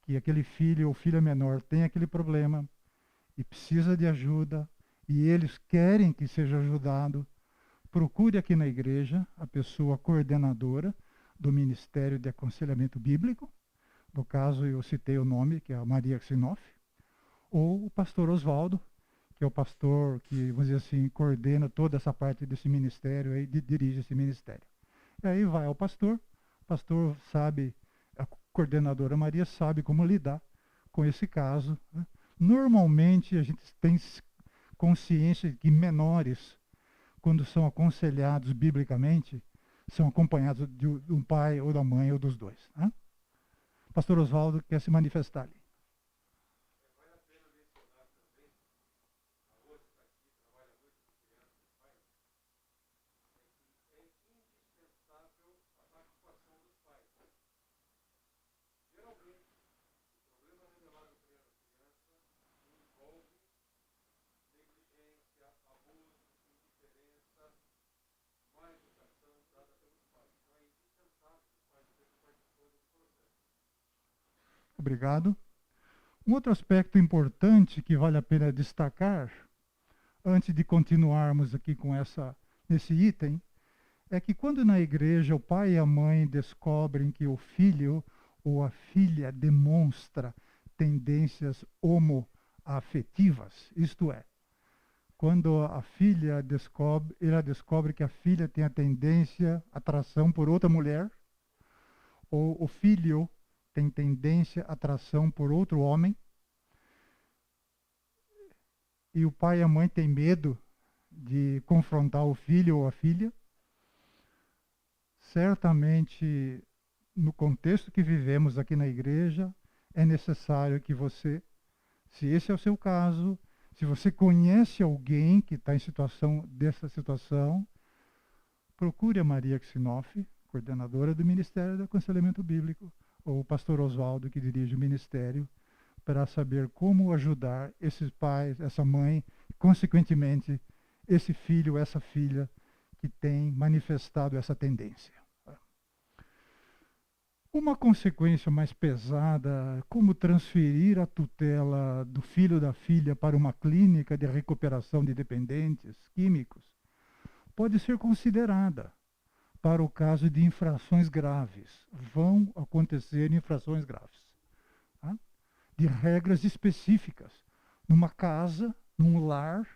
S1: que aquele filho ou filha menor tem aquele problema e precisa de ajuda, e eles querem que seja ajudado, procure aqui na igreja a pessoa coordenadora do Ministério de Aconselhamento Bíblico. No caso, eu citei o nome, que é a Maria Ksinoff, ou o pastor Oswaldo, que é o pastor que, vamos dizer assim, coordena toda essa parte desse ministério e dirige esse ministério. E aí vai ao pastor, o pastor sabe, a coordenadora Maria sabe como lidar com esse caso, né? Normalmente a gente tem consciência de que menores, quando são aconselhados biblicamente, são acompanhados de um pai ou da mãe ou dos dois, né? Pastor Oswaldo quer se manifestar ali. Obrigado. Um outro aspecto importante que vale a pena destacar, antes de continuarmos aqui com nesse item, é que quando na igreja o pai e a mãe descobrem que o filho ou a filha demonstra tendências homoafetivas, isto é, quando a filha ela descobre que a filha tem a tendência, atração por outra mulher, ou o filho tem tendência, atração por outro homem, e o pai e a mãe têm medo de confrontar o filho ou a filha, certamente, no contexto que vivemos aqui na igreja, é necessário que você, se esse é o seu caso, se você conhece alguém que está em dessa situação, procure a Maria Ksinoff, coordenadora do Ministério do Aconselhamento Bíblico, ou o pastor Oswaldo, que dirige o ministério, para saber como ajudar esses pais, essa mãe, consequentemente, esse filho, essa filha que tem manifestado essa tendência. Uma consequência mais pesada, como transferir a tutela do filho ou da filha para uma clínica de recuperação de dependentes químicos, pode ser considerada para o caso de infrações graves. Vão acontecer infrações graves, tá? De regras específicas. Numa casa, num lar,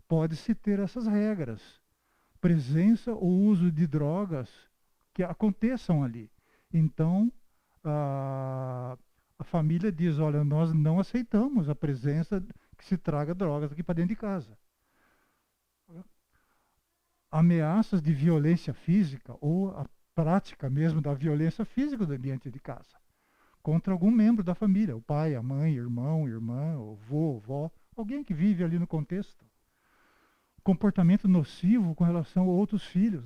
S1: pode-se ter essas regras. Presença ou uso de drogas que aconteçam ali. Então, a família diz, olha, nós não aceitamos a presença que se traga drogas aqui para dentro de casa. Ameaças de violência física ou a prática mesmo da violência física do ambiente de casa contra algum membro da família, o pai, a mãe, irmão, irmã, o avô, avó, alguém que vive ali no contexto. Comportamento nocivo com relação a outros filhos.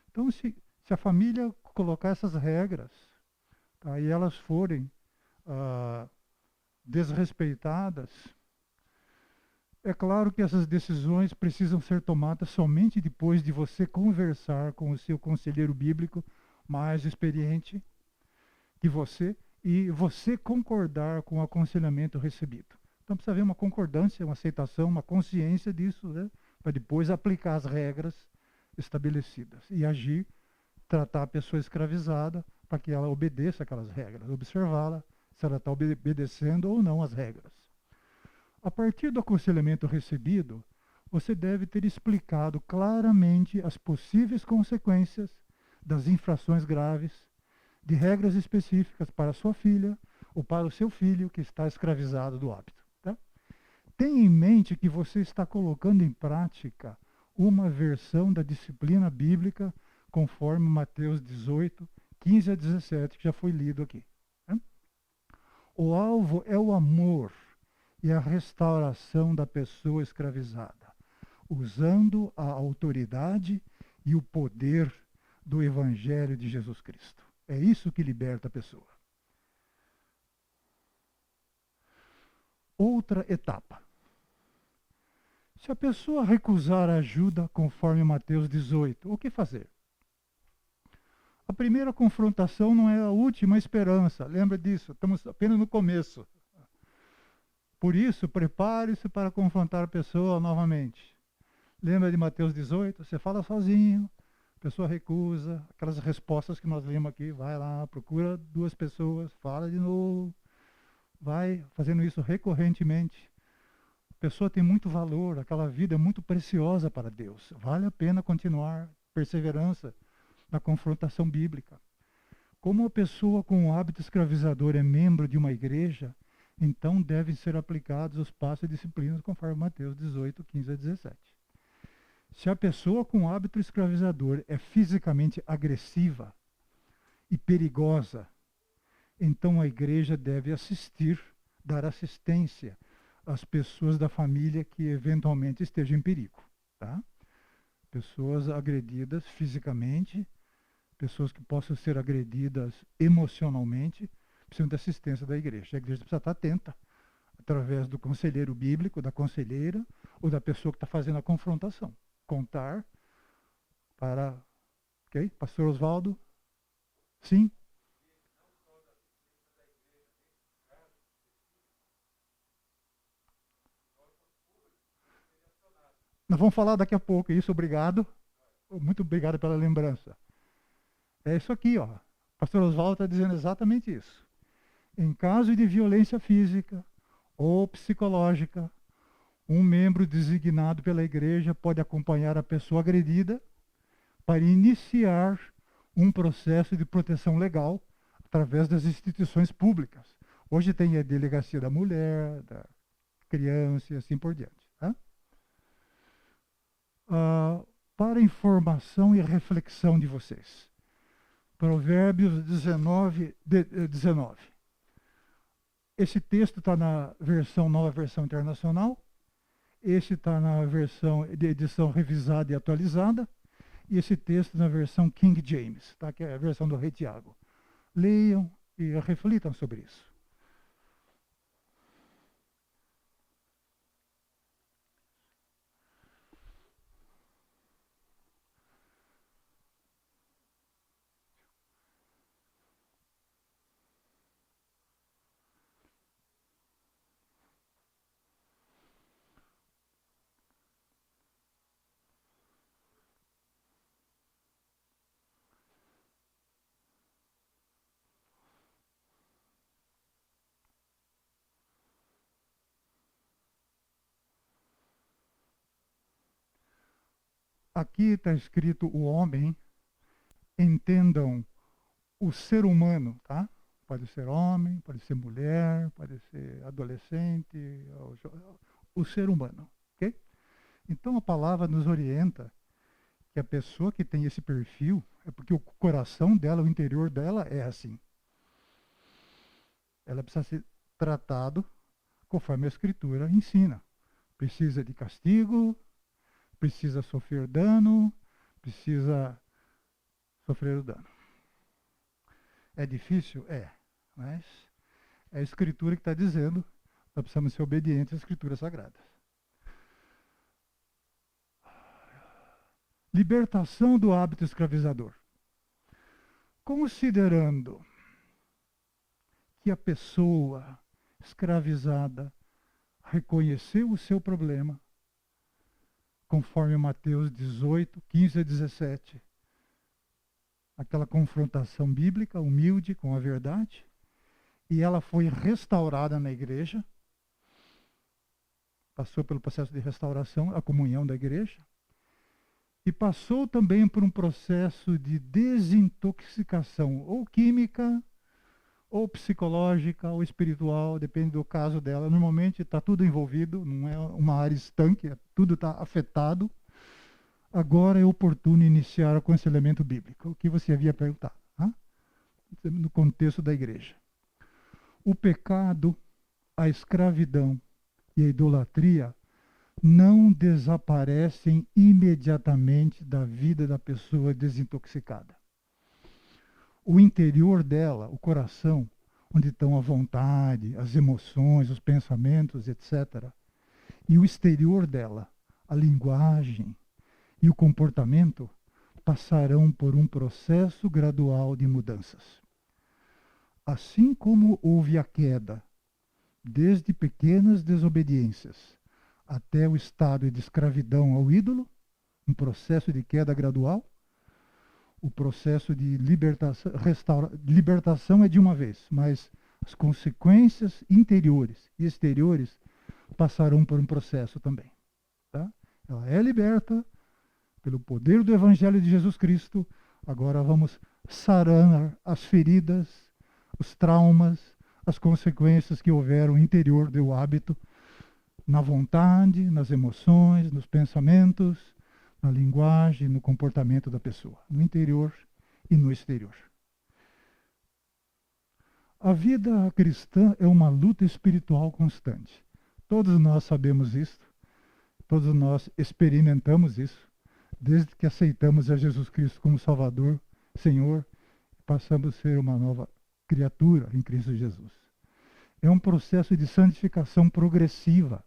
S1: Então, se a família colocar essas regras, tá, e elas forem desrespeitadas, é claro que essas decisões precisam ser tomadas somente depois de você conversar com o seu conselheiro bíblico mais experiente que você e você concordar com o aconselhamento recebido. Então precisa haver uma concordância, uma aceitação, uma consciência disso, né, para depois aplicar as regras estabelecidas e agir, tratar a pessoa escravizada para que ela obedeça aquelas regras, observá-la se ela está obedecendo ou não às regras. A partir do aconselhamento recebido, você deve ter explicado claramente as possíveis consequências das infrações graves, de regras específicas para a sua filha ou para o seu filho que está escravizado do hábito. Tá? Tenha em mente que você está colocando em prática uma versão da disciplina bíblica conforme Mateus 18, 15 a 17, que já foi lido aqui. Tá? O alvo é o amor e a restauração da pessoa escravizada, usando a autoridade e o poder do Evangelho de Jesus Cristo. É isso que liberta a pessoa. Outra etapa. Se a pessoa recusar ajuda, conforme Mateus 18, o que fazer? A primeira confrontação não é a última esperança. Lembra disso? Estamos apenas no começo. Por isso, prepare-se para confrontar a pessoa novamente. Lembra de Mateus 18? Você fala sozinho, a pessoa recusa, aquelas respostas que nós lemos aqui, vai lá, procura duas pessoas, fala de novo, vai fazendo isso recorrentemente. A pessoa tem muito valor, aquela vida é muito preciosa para Deus. Vale a pena continuar, perseverança na confrontação bíblica. Como a pessoa com o hábito escravizador é membro de uma igreja, então devem ser aplicados os passos e disciplinas conforme Mateus 18, 15 a 17. Se a pessoa com hábito escravizador é fisicamente agressiva e perigosa, então a igreja deve assistir, dar assistência às pessoas da família que eventualmente estejam em perigo. Tá? Pessoas agredidas fisicamente, pessoas que possam ser agredidas emocionalmente, precisam de assistência da igreja. A igreja precisa estar atenta, através do conselheiro bíblico, da conselheira, ou da pessoa que está fazendo a confrontação. Contar para... Ok? Pastor Oswaldo? Sim? Nós vamos falar daqui a pouco isso, obrigado. Muito obrigado pela lembrança. É isso aqui, ó. Pastor Oswaldo está dizendo exatamente isso. Em caso de violência física ou psicológica, um membro designado pela igreja pode acompanhar a pessoa agredida para iniciar um processo de proteção legal através das instituições públicas. Hoje tem a delegacia da mulher, da criança e assim por diante. Tá? Para informação e reflexão de vocês. Provérbios 19. Esse texto está na nova versão internacional. Esse está na versão de edição revisada e atualizada. E esse texto na versão King James, tá? Que é a versão do Rei Tiago. Leiam e reflitam sobre isso. Aqui está escrito o homem, entendam o ser humano, tá? Pode ser homem, pode ser mulher, pode ser adolescente, o ser humano, ok? Então a palavra nos orienta que a pessoa que tem esse perfil é porque o coração dela, o interior dela é assim. Ela precisa ser tratado conforme a Escritura ensina. Precisa de castigo, precisa sofrer dano, precisa sofrer o dano. É difícil? É. Mas é a Escritura que está dizendo, nós precisamos ser obedientes às Escrituras Sagradas. Libertação do hábito escravizador. Considerando que a pessoa escravizada reconheceu o seu problema, conforme Mateus 18, 15 a 17, aquela confrontação bíblica, humilde com a verdade, e ela foi restaurada na igreja, passou pelo processo de restauração, a comunhão da igreja, e passou também por um processo de desintoxicação, ou química, ou psicológica, ou espiritual, depende do caso dela. Normalmente está tudo envolvido, não é uma área estanque, tudo está afetado. Agora é oportuno iniciar o aconselhamento bíblico, o que você havia perguntado, tá? No contexto da igreja. O pecado, a escravidão e a idolatria não desaparecem imediatamente da vida da pessoa desintoxicada. O interior dela, o coração, onde estão a vontade, as emoções, os pensamentos, etc. E o exterior dela, a linguagem e o comportamento, passarão por um processo gradual de mudanças. Assim como houve a queda, desde pequenas desobediências até o estado de escravidão ao ídolo, um processo de queda gradual, o processo de libertação é de uma vez, mas as consequências interiores e exteriores passarão por um processo também. Tá? Ela é liberta pelo poder do Evangelho de Jesus Cristo. Agora vamos sarar as feridas, os traumas, as consequências que houveram no interior do hábito, na vontade, nas emoções, nos pensamentos, na linguagem, no comportamento da pessoa, no interior e no exterior. A vida cristã é uma luta espiritual constante. Todos nós sabemos isso, todos nós experimentamos isso, desde que aceitamos a Jesus Cristo como Salvador, Senhor, passamos a ser uma nova criatura em Cristo Jesus. É um processo de santificação progressiva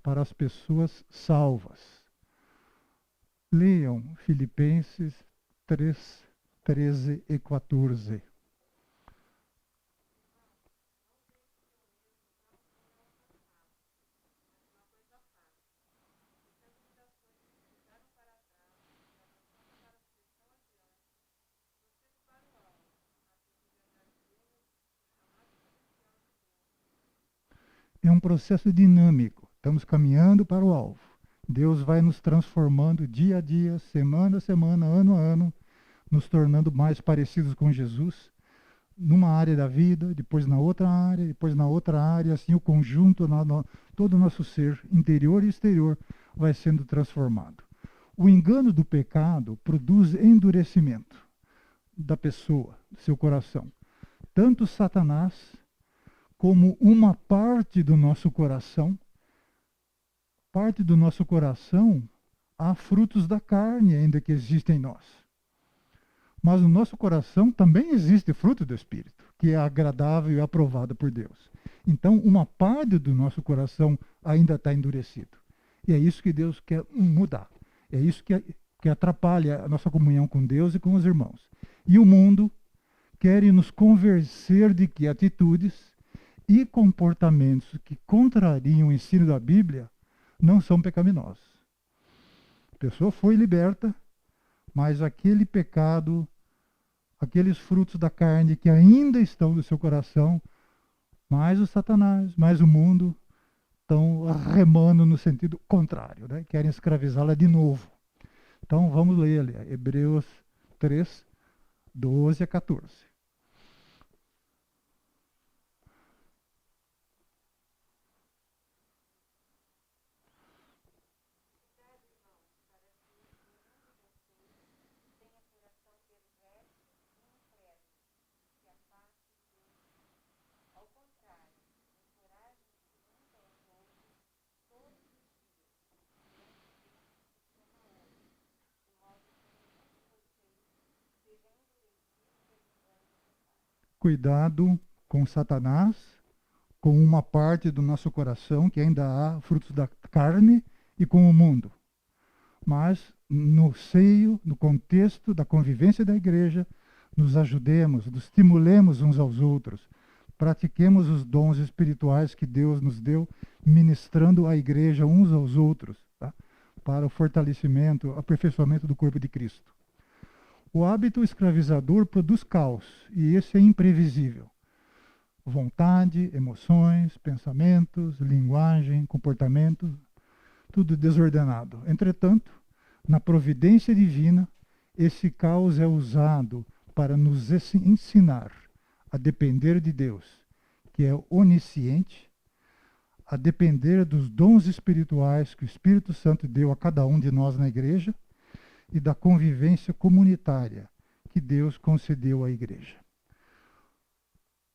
S1: para as pessoas salvas. Leiam Filipenses 3, 13 e 14. É um processo dinâmico. Estamos caminhando para o alvo. Deus vai nos transformando dia a dia, semana a semana, ano a ano, nos tornando mais parecidos com Jesus, numa área da vida, depois na outra área, depois na outra área, assim o conjunto, todo o nosso ser, interior e exterior, vai sendo transformado. O engano do pecado produz endurecimento da pessoa, do seu coração. Tanto Satanás como uma parte do nosso coração, há frutos da carne ainda que existem em nós. Mas no nosso coração também existe fruto do Espírito, que é agradável e aprovado por Deus. Então, uma parte do nosso coração ainda está endurecido. E é isso que Deus quer mudar. É isso que atrapalha a nossa comunhão com Deus e com os irmãos. E o mundo quer nos convencer de que atitudes e comportamentos que contrariam o ensino da Bíblia não são pecaminosos. A pessoa foi liberta, mas aquele pecado, aqueles frutos da carne que ainda estão no seu coração, mais o Satanás, mais o mundo, estão remando no sentido contrário, né? Querem escravizá-la de novo. Então vamos ler ali, Hebreus 3, 12 a 14. Cuidado com Satanás, com uma parte do nosso coração que ainda há frutos da carne e com o mundo. Mas no seio, no contexto da convivência da igreja, nos ajudemos, nos estimulemos uns aos outros, pratiquemos os dons espirituais que Deus nos deu, ministrando à igreja uns aos outros, tá? Para o fortalecimento, aperfeiçoamento do corpo de Cristo. O hábito escravizador produz caos, e esse é imprevisível. Vontade, emoções, pensamentos, linguagem, comportamento, tudo desordenado. Entretanto, na providência divina, esse caos é usado para nos ensinar a depender de Deus, que é onisciente, a depender dos dons espirituais que o Espírito Santo deu a cada um de nós na igreja e da convivência comunitária que Deus concedeu à igreja.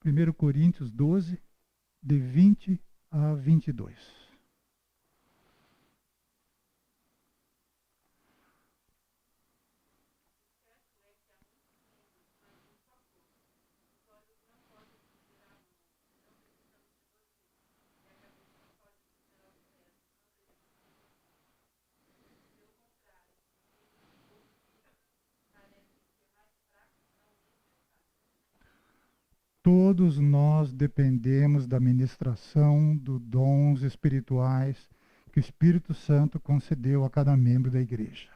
S1: 1 Coríntios 12, de 20 a 22. Todos nós dependemos da ministração dos dons espirituais que o Espírito Santo concedeu a cada membro da igreja.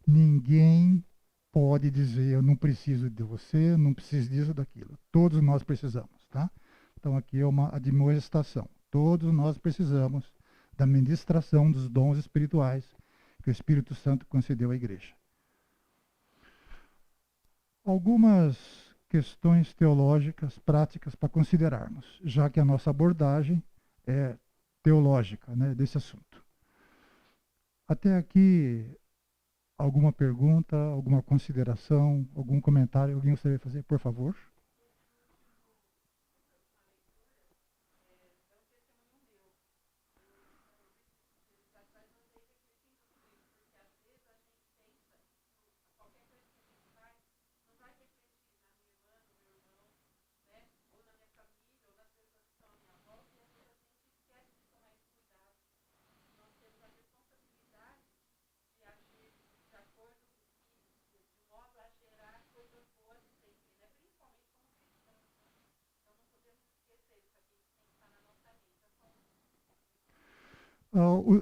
S1: Ninguém pode dizer, eu não preciso de você, não preciso disso ou daquilo. Todos nós precisamos, tá? Então aqui é uma admoestação. Todos nós precisamos da ministração dos dons espirituais que o Espírito Santo concedeu à igreja. Algumas questões teológicas práticas para considerarmos, já que a nossa abordagem é teológica, né, desse assunto. Até aqui, alguma pergunta, alguma consideração, algum comentário? Alguém gostaria de fazer, por favor?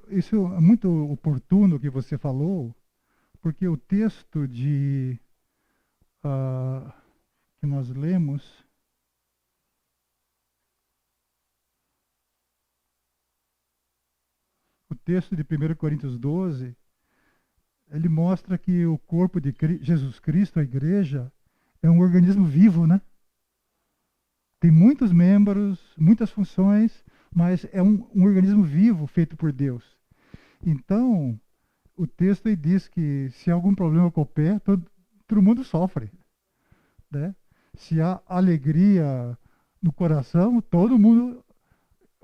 S1: Isso é muito oportuno que você falou, porque o texto que nós lemos, o texto de 1 Coríntios 12, ele mostra que o corpo de Jesus Cristo, a igreja, é um organismo vivo, né? Tem muitos membros, muitas funções, mas é um organismo vivo feito por Deus. Então, o texto aí diz que se há algum problema com o pé, todo mundo sofre, né? Se há alegria no coração, todo mundo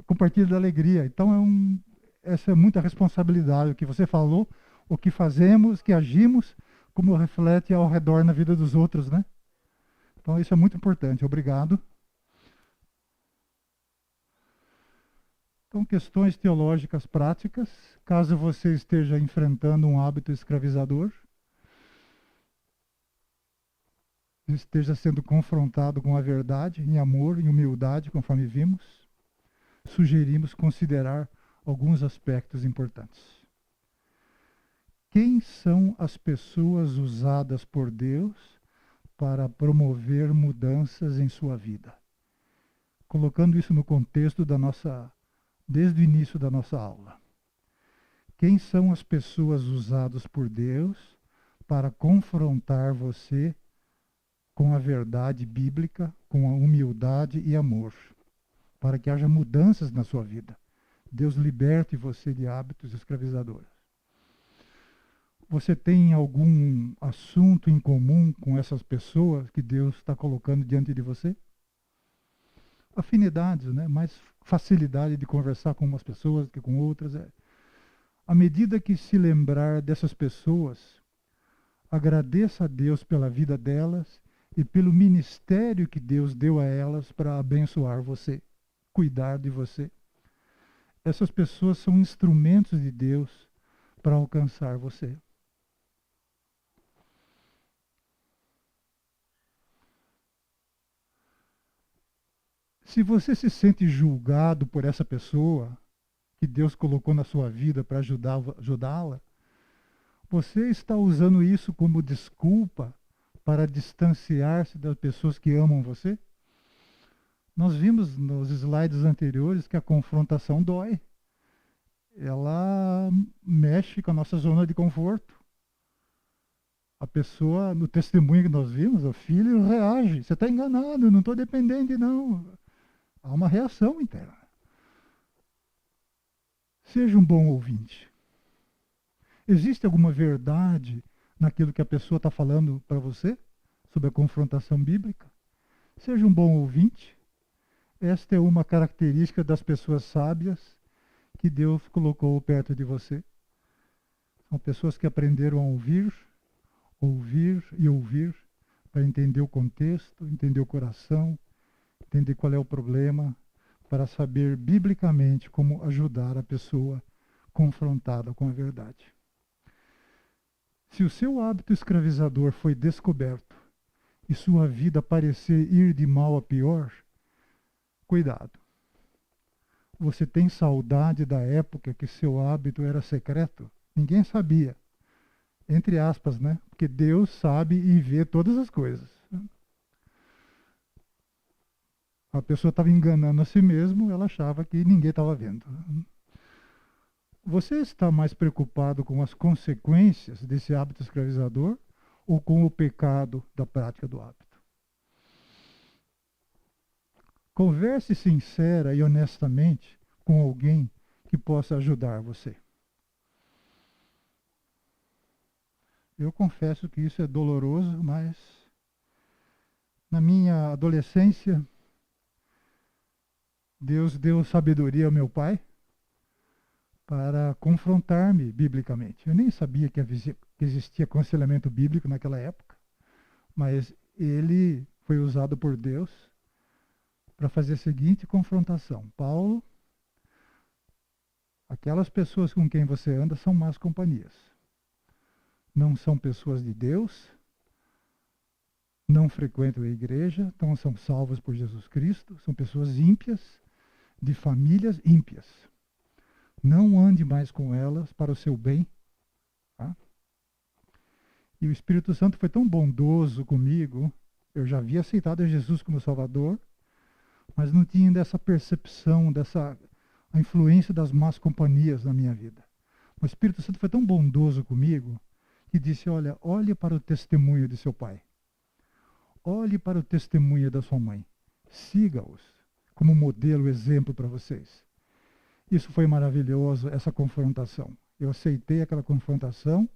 S1: compartilha da alegria. Então, essa é muita responsabilidade, o que você falou, o que fazemos, que agimos, como reflete ao redor na vida dos outros, né? Então, isso é muito importante. Obrigado. Então, questões teológicas práticas, caso você esteja enfrentando um hábito escravizador, esteja sendo confrontado com a verdade, em amor, em humildade, conforme vimos, sugerimos considerar alguns aspectos importantes. Quem são as pessoas usadas por Deus para promover mudanças em sua vida? Colocando isso no contexto desde o início da nossa aula. Quem são as pessoas usadas por Deus para confrontar você com a verdade bíblica, com a humildade e amor, para que haja mudanças na sua vida? Deus liberte você de hábitos escravizadores. Você tem algum assunto em comum com essas pessoas que Deus está colocando diante de você? Afinidades, né? Mais facilidade de conversar com umas pessoas que com outras. À medida que se lembrar dessas pessoas, agradeça a Deus pela vida delas e pelo ministério que Deus deu a elas para abençoar você, cuidar de você. Essas pessoas são instrumentos de Deus para alcançar você. Se você se sente julgado por essa pessoa que Deus colocou na sua vida para ajudá-la, você está usando isso como desculpa para distanciar-se das pessoas que amam você? Nós vimos nos slides anteriores que a confrontação dói. Ela mexe com a nossa zona de conforto. A pessoa, no testemunho que nós vimos, o filho reage. Você está enganado, eu não estou dependente, não. Há uma reação interna. Seja um bom ouvinte. Existe alguma verdade naquilo que a pessoa está falando para você sobre a confrontação bíblica? Seja um bom ouvinte. Esta é uma característica das pessoas sábias que Deus colocou perto de você. São pessoas que aprenderam a ouvir, ouvir e ouvir, para entender o contexto, entender o coração, entender qual é o problema, para saber biblicamente como ajudar a pessoa confrontada com a verdade. Se o seu hábito escravizador foi descoberto e sua vida parecer ir de mal a pior, cuidado. Você tem saudade da época que seu hábito era secreto? Ninguém sabia. Entre aspas, né? Porque Deus sabe e vê todas as coisas. A pessoa estava enganando a si mesmo, ela achava que ninguém estava vendo. Você está mais preocupado com as consequências desse hábito escravizador ou com o pecado da prática do hábito? Converse sincera e honestamente com alguém que possa ajudar você. Eu confesso que isso é doloroso, mas na minha adolescência, Deus deu sabedoria ao meu pai para confrontar-me biblicamente. Eu nem sabia que existia aconselhamento bíblico naquela época, mas ele foi usado por Deus para fazer a seguinte confrontação: Paulo, aquelas pessoas com quem você anda são más companhias. Não são pessoas de Deus, não frequentam a igreja, então são salvos por Jesus Cristo, são pessoas ímpias, de famílias ímpias. Não ande mais com elas para o seu bem. Tá? E o Espírito Santo foi tão bondoso comigo, eu já havia aceitado Jesus como Salvador, mas não tinha dessa percepção, a influência das más companhias na minha vida. O Espírito Santo foi tão bondoso comigo, que disse, olhe para o testemunho de seu pai. Olhe para o testemunho da sua mãe. Siga-os como modelo, exemplo para vocês. Isso foi maravilhoso, essa confrontação. Eu aceitei aquela confrontação,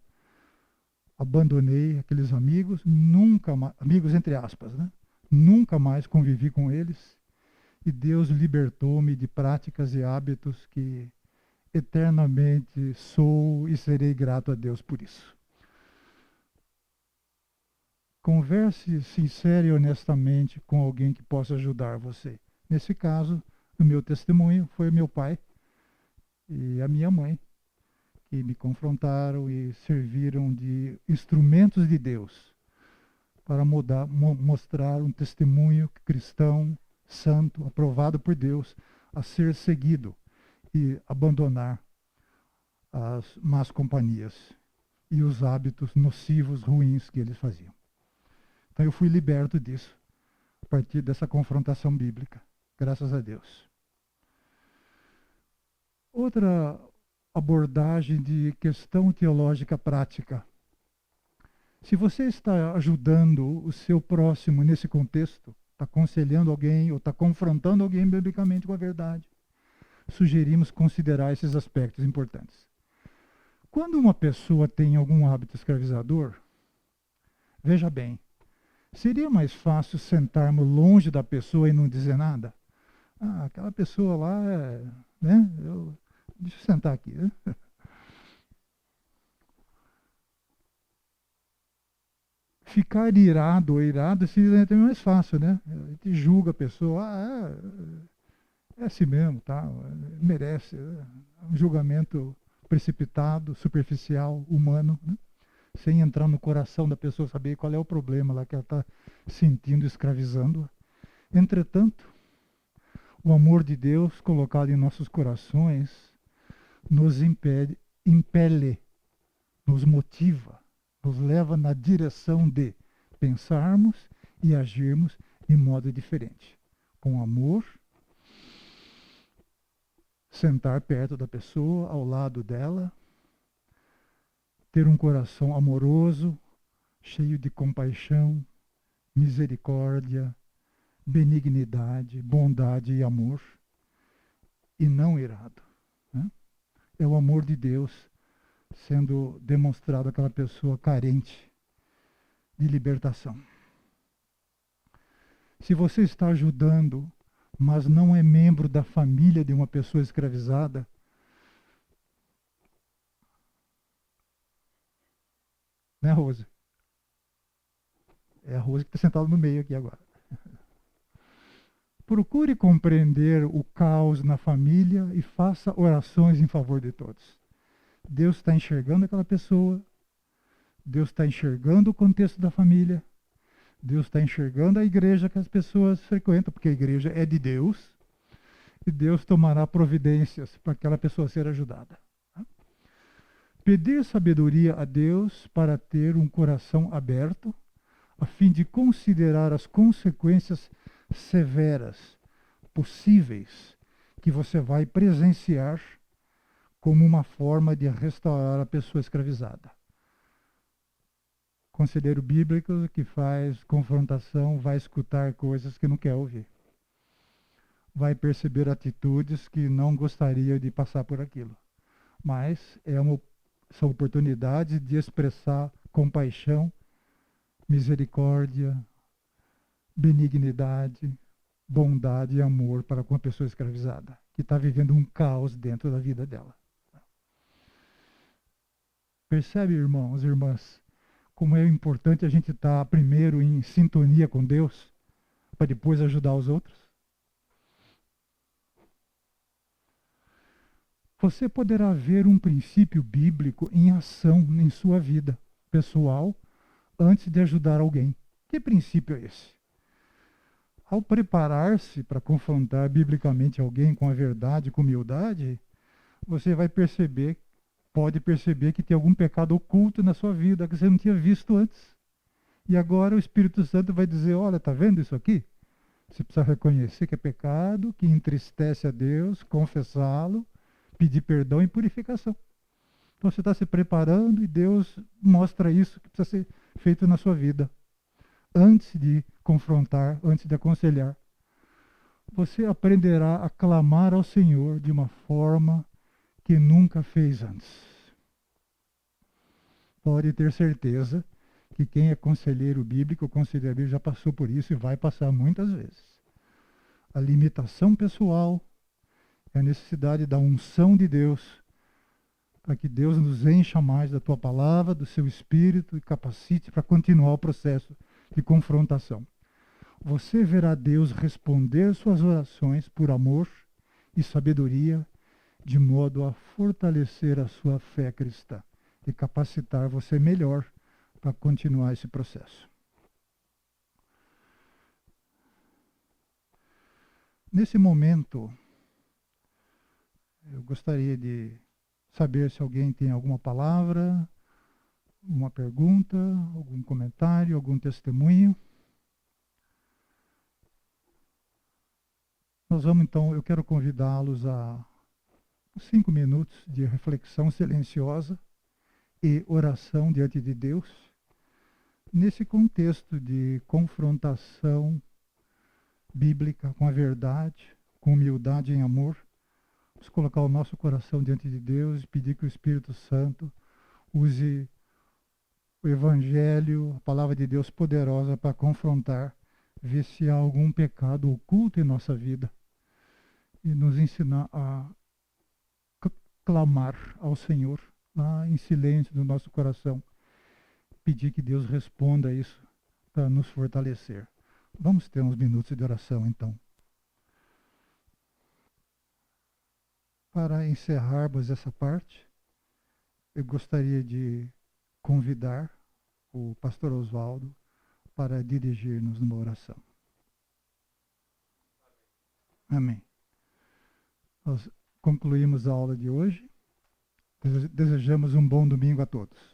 S1: abandonei aqueles amigos, nunca mais, amigos entre aspas, né? Nunca mais convivi com eles. E Deus libertou-me de práticas e hábitos que eternamente sou e serei grato a Deus por isso. Converse sincera e honestamente com alguém que possa ajudar você. Nesse caso, o meu testemunho foi meu pai e a minha mãe, que me confrontaram e serviram de instrumentos de Deus para mostrar um testemunho cristão, santo, aprovado por Deus, a ser seguido e abandonar as más companhias e os hábitos nocivos, ruins que eles faziam. Então eu fui liberto disso, a partir dessa confrontação bíblica, graças a Deus. Outra abordagem de questão teológica prática. Se você está ajudando o seu próximo nesse contexto, está aconselhando alguém ou está confrontando alguém biblicamente com a verdade, sugerimos considerar esses aspectos importantes. Quando uma pessoa tem algum hábito escravizador, veja bem, seria mais fácil sentarmos longe da pessoa e não dizer nada? Ah, aquela pessoa lá, né? Deixa eu sentar aqui. Né? Ficar irado ou irado seria até mais fácil, né? A gente julga a pessoa, é assim mesmo, tá? Merece. Um julgamento precipitado, superficial, humano, né? Sem entrar no coração da pessoa, saber qual é o problema lá que ela está sentindo, escravizando. Entretanto, o amor de Deus colocado em nossos corações nos impele, nos motiva, nos leva na direção de pensarmos e agirmos de modo diferente. Com amor, sentar perto da pessoa, ao lado dela, ter um coração amoroso, cheio de compaixão, misericórdia, benignidade, bondade e amor, e não irado. Né? É o amor de Deus sendo demonstrado àquela pessoa carente de libertação. Se você está ajudando, mas não é membro da família de uma pessoa escravizada, né, Rose? É a Rose que está sentada no meio aqui agora. Procure compreender o caos na família e faça orações em favor de todos. Deus está enxergando aquela pessoa, Deus está enxergando o contexto da família, Deus está enxergando a igreja que as pessoas frequentam, porque a igreja é de Deus, e Deus tomará providências para aquela pessoa ser ajudada. Pedir sabedoria a Deus para ter um coração aberto, a fim de considerar as consequências severas possíveis que você vai presenciar como uma forma de restaurar a pessoa escravizada. Conselheiro bíblico que faz confrontação vai escutar coisas que não quer ouvir. Vai perceber atitudes que não gostaria de passar por aquilo. Mas são oportunidades de expressar compaixão, misericórdia, benignidade, bondade e amor para com a pessoa escravizada, que está vivendo um caos dentro da vida dela. Percebe, irmãos e irmãs, como é importante a gente estar primeiro em sintonia com Deus, para depois ajudar os outros? Você poderá ver um princípio bíblico em ação em sua vida pessoal antes de ajudar alguém. Que princípio é esse? Ao preparar-se para confrontar biblicamente alguém com a verdade, com humildade, você vai perceber, pode perceber que tem algum pecado oculto na sua vida que você não tinha visto antes. E agora o Espírito Santo vai dizer, olha, tá vendo isso aqui? Você precisa reconhecer que é pecado, que entristece a Deus, confessá-lo, pedir perdão e purificação. Então você está se preparando e Deus mostra isso que precisa ser feito na sua vida. Antes de confrontar, antes de aconselhar. Você aprenderá a clamar ao Senhor de uma forma que nunca fez antes. Pode ter certeza que quem é conselheiro bíblico, conselheiro bíblico já passou por isso e vai passar muitas vezes. A limitação pessoal, a necessidade da unção de Deus, para que Deus nos encha mais da tua palavra, do seu espírito e capacite para continuar o processo de confrontação. Você verá Deus responder suas orações por amor e sabedoria, de modo a fortalecer a sua fé cristã e capacitar você melhor para continuar esse processo. Nesse momento, eu gostaria de saber se alguém tem alguma palavra, uma pergunta, algum comentário, algum testemunho. Nós vamos então, eu quero convidá-los a 5 minutos de reflexão silenciosa e oração diante de Deus, nesse contexto de confrontação bíblica com a verdade, com humildade e amor. Vamos colocar o nosso coração diante de Deus e pedir que o Espírito Santo use o Evangelho, a palavra de Deus poderosa para confrontar, ver se há algum pecado oculto em nossa vida e nos ensinar a clamar ao Senhor lá em silêncio no nosso coração, pedir que Deus responda a isso para nos fortalecer. Vamos ter uns minutos de oração então. Para encerrarmos essa parte, eu gostaria de convidar o pastor Oswaldo para dirigir-nos numa oração. Amém. Nós concluímos a aula de hoje. Desejamos um bom domingo a todos.